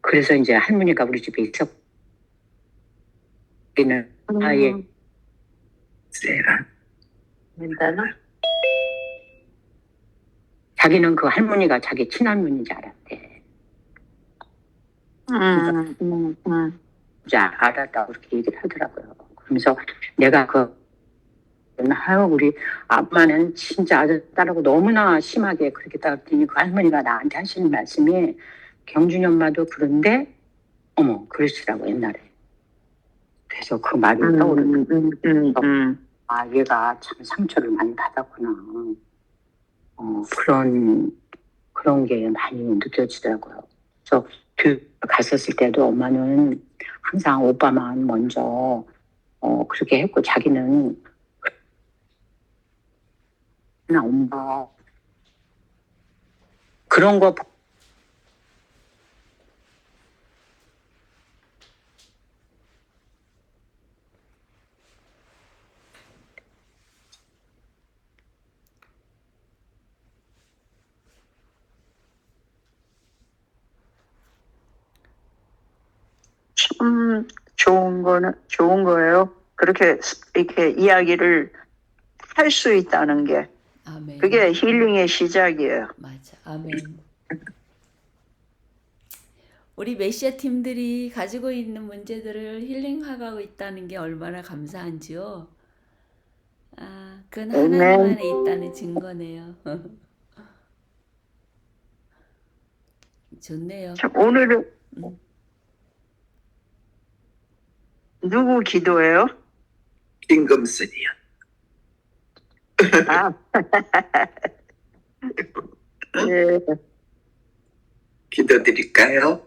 Speaker 5: 그래서 이제 할머니가 우리 집에 있었기는 아예
Speaker 2: 괜찮아?
Speaker 5: 자기는 그 할머니가 자기 친할머니인지 알았대. 자, 알았다고 그렇게 얘기를 하더라고요. 그러면서 내가 우리 아빠는 진짜 아들 딸하고 너무나 심하게 그렇게 따랐더니 그 할머니가 나한테 하시는 말씀이 경준이 엄마도 그런데 그러시더라고 옛날에. 그래서 그 말이 떠오르는 얘가 참 상처를 많이 받았구나. 그런 게 많이 느껴지더라고요. 그래서 교육 갔었을 때도 엄마는 항상 오빠만 먼저 그렇게 했고 자기는 나 엄마 그런 거
Speaker 2: 참 좋은 거예요. 이렇게 이야기를 할 수 있다는 게.
Speaker 1: 아멘.
Speaker 2: 그게 힐링의 시작이에요.
Speaker 1: 맞아. 아멘. 우리 메시아 팀들이 가지고 있는 문제들을 힐링하고 있다는 게 얼마나 감사한지요. 그건 하나님 안에 있다는 증거네요. 좋네요.
Speaker 2: 참, 오늘은 누구 기도해요?
Speaker 4: 김금순이요.
Speaker 2: 예.
Speaker 4: 기도드릴까요?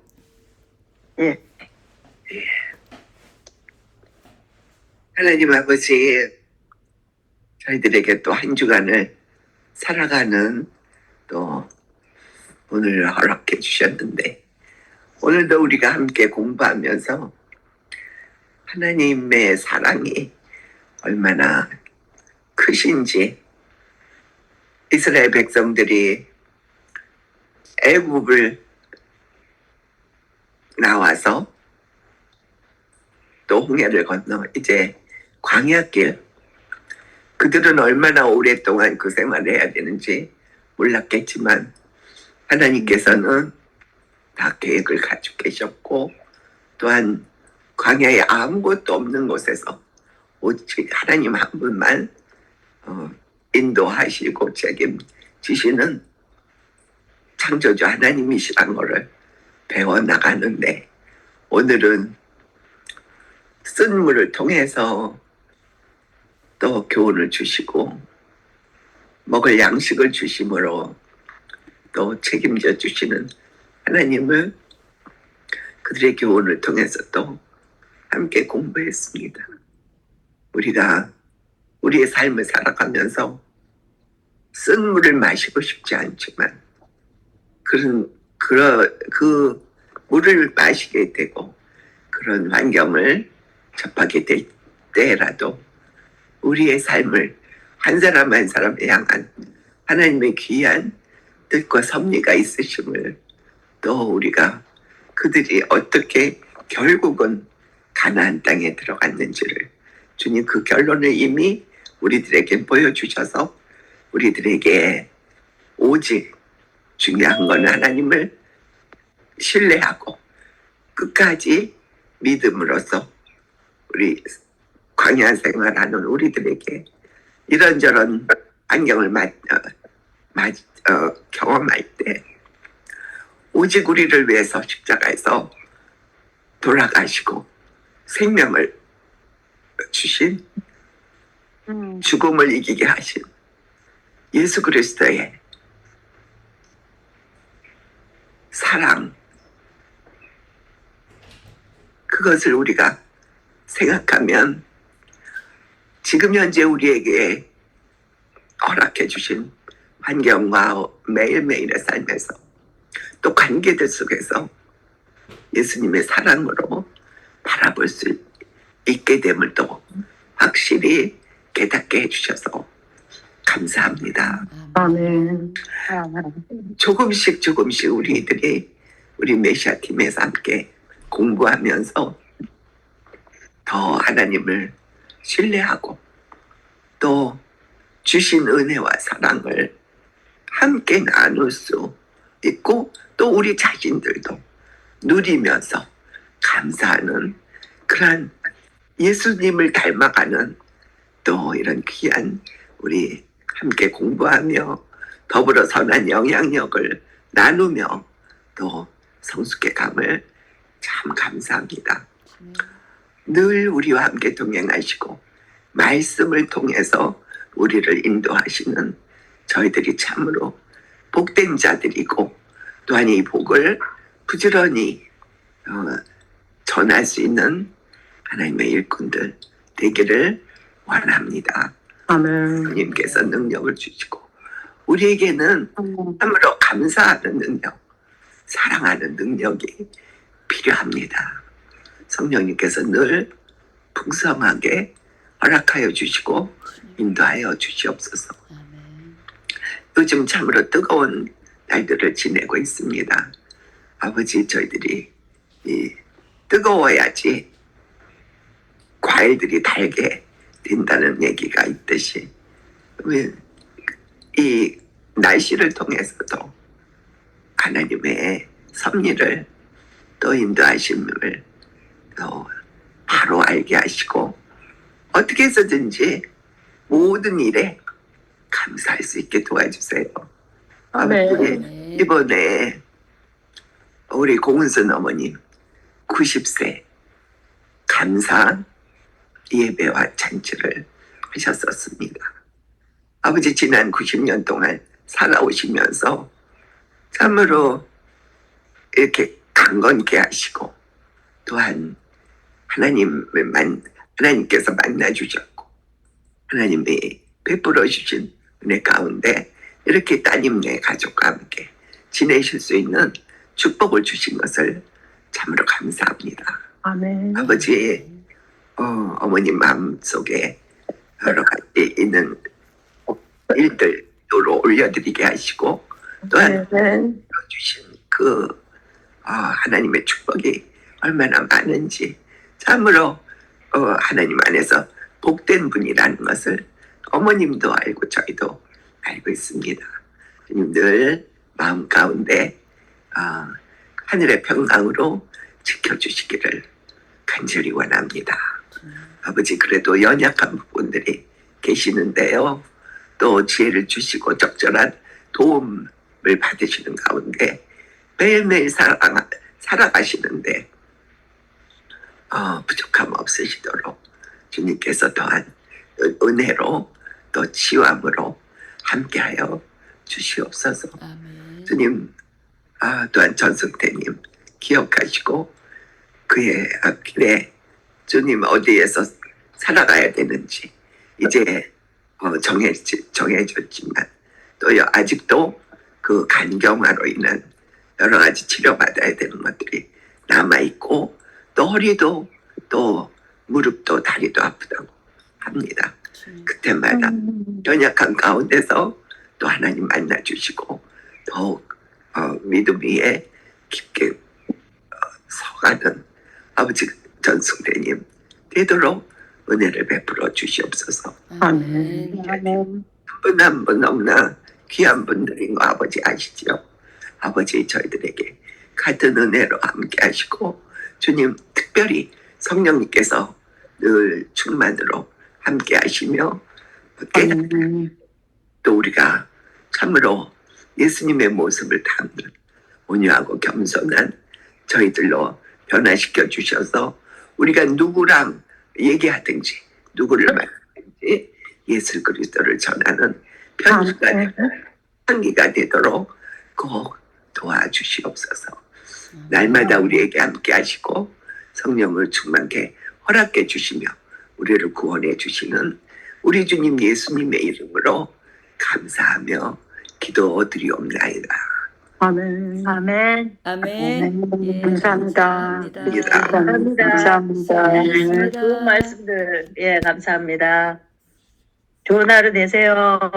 Speaker 2: 예.
Speaker 4: 하나님 아버지, 저희들에게 또 한 주간을 살아가는 또 오늘 허락해 주셨는데 오늘도 우리가 함께 공부하면서 하나님의 사랑이 얼마나 크신지 이스라엘 백성들이 애굽을 나와서 또 홍해를 건너 이제 광야길 그들은 얼마나 오랫동안 그 생활을 해야 되는지 몰랐겠지만 하나님께서는 다 계획을 가지고 계셨고 또한 광야에 아무것도 없는 곳에서 오직 하나님 한 분만 인도하시고 책임지시는 창조주 하나님이시란 것을 배워나가는데 오늘은 쓴 물을 통해서 또 교훈을 주시고 먹을 양식을 주심으로 또 책임져 주시는 하나님을 그들의 교훈을 통해서 또 함께 공부했습니다. 우리가 우리의 삶을 살아가면서 쓴 물을 마시고 싶지 않지만 그 물을 마시게 되고 그런 환경을 접하게 될 때라도 우리의 삶을 한 사람 한 사람에 향한 하나님의 귀한 뜻과 섭리가 있으심을 또 우리가 그들이 어떻게 결국은 가나안 땅에 들어갔는지를 주님 그 결론을 이미 우리들에게 보여주셔서 우리들에게 오직 중요한 건 하나님을 신뢰하고 끝까지 믿음으로써 우리 광야 생활하는 우리들에게 이런저런 환경을 경험할 때 오직 우리를 위해서 십자가에서 돌아가시고 생명을 주신 죽음을 이기게 하신 예수 그리스도의 사랑 그것을 우리가 생각하면 지금 현재 우리에게 허락해 주신 환경과 매일매일의 삶에서 또 관계들 속에서 예수님의 사랑으로 바라볼 수 있게 됨을 또 확실히 깨닫게 해주셔서 감사합니다.
Speaker 5: 아멘.
Speaker 4: 조금씩 우리들이 우리 메시아 팀에서 함께 공부하면서 더 하나님을 신뢰하고 또 주신 은혜와 사랑을 함께 나눌 수 있고 또 우리 자신들도 누리면서 감사하는 그런 예수님을 닮아가는 또 이런 귀한 우리 함께 공부하며 더불어 선한 영향력을 나누며 또 성숙해 감을 참 감사합니다. 늘 우리와 함께 동행하시고 말씀을 통해서 우리를 인도하시는 저희들이 참으로 복된 자들이고 또한 이 복을 부지런히 전할 수 있는 하나님의 일꾼들 되기를 원합니다.
Speaker 5: 아멘.
Speaker 4: 주님께서 능력을 주시고 우리에게는 참으로 감사하는 능력, 사랑하는 능력이 필요합니다. 성령님께서 늘 풍성하게 허락하여 주시고 인도하여 주시옵소서. 요즘 참으로 뜨거운 날들을 지내고 있습니다. 아버지 저희들이 뜨거워야지 과일들이 달게 된다는 얘기가 있듯이 이 날씨를 통해서도 하나님의 섭리를 또 인도하심을 또 바로 알게 하시고 어떻게 해서든지 모든 일에 감사할 수 있게 도와주세요.
Speaker 5: 아멘.
Speaker 4: 이번에 우리 고은선 어머님 90세 감사 예배와 잔치를 하셨었습니다. 아버지 지난 90년 동안 살아오시면서 참으로 이렇게 강건케 하시고 또한 하나님께서 만나주셨고 하나님이 베풀어 주신 은혜 가운데 이렇게 따님네 가족과 함께 지내실 수 있는 축복을 주신 것을 참으로 감사합니다.
Speaker 5: 아멘.
Speaker 4: 아버지 어머님 마음속에 여러 가지 있는 일들로 올려드리게 하시고 또한 주신 그 하나님의 축복이 얼마나 많은지 참으로 하나님 안에서 복된 분이라는 것을 어머님도 알고 저희도 알고 있습니다. 주님 늘 마음 가운데 하늘의 평강으로 지켜주시기를 간절히 원합니다. 아버지 그래도 연약한 부분들이 계시는데요. 또 지혜를 주시고 적절한 도움을 받으시는 가운데 매일매일 살아가시는데 부족함 없으시도록 주님께서 또한 은혜로 또 치유함으로 함께하여 주시옵소서.
Speaker 1: 아멘.
Speaker 4: 주님 또한 전승태님 기억하시고 그의 앞길에 주님 어디에서 살아가야 되는지 이제 정해졌지만 또 아직도 그 간경화로 인한 여러 가지 치료받아야 되는 것들이 남아있고 또 허리도 또 무릎도 다리도 아프다고 합니다. 그때마다 연약한 가운데서 또 하나님 만나주시고 더욱 믿음 위에 깊게 서가는 아버지 전승대님 되도록 은혜를 베풀어 주시옵소서.
Speaker 1: 아멘.
Speaker 2: 아멘.
Speaker 4: 한 분 너무나 귀한 분들인 거 아버지 아시죠? 아버지 저희들에게 같은 은혜로 함께 하시고 주님 특별히 성령님께서 늘 충만으로 함께 하시며 또 우리가 참으로 예수님의 모습을 담는 온유하고 겸손한 저희들로 변화시켜 주셔서 우리가 누구랑 얘기하든지 누구를 만나든지 예수 그리스도를 전하는 편지가 되도록 꼭 도와주시옵소서. 날마다 우리에게 함께 하시고 성령을 충만케 허락해 주시며 우리를 구원해 주시는 우리 주님 예수님의 이름으로 감사하며 기도드리옵나이다.
Speaker 5: 아멘.
Speaker 2: 아멘.
Speaker 1: 아멘. 예,
Speaker 3: 감사합니다.
Speaker 1: 감사합니다.
Speaker 2: 감사합니다. 좋은 말씀들 감사합니다. 좋은 하루 되세요.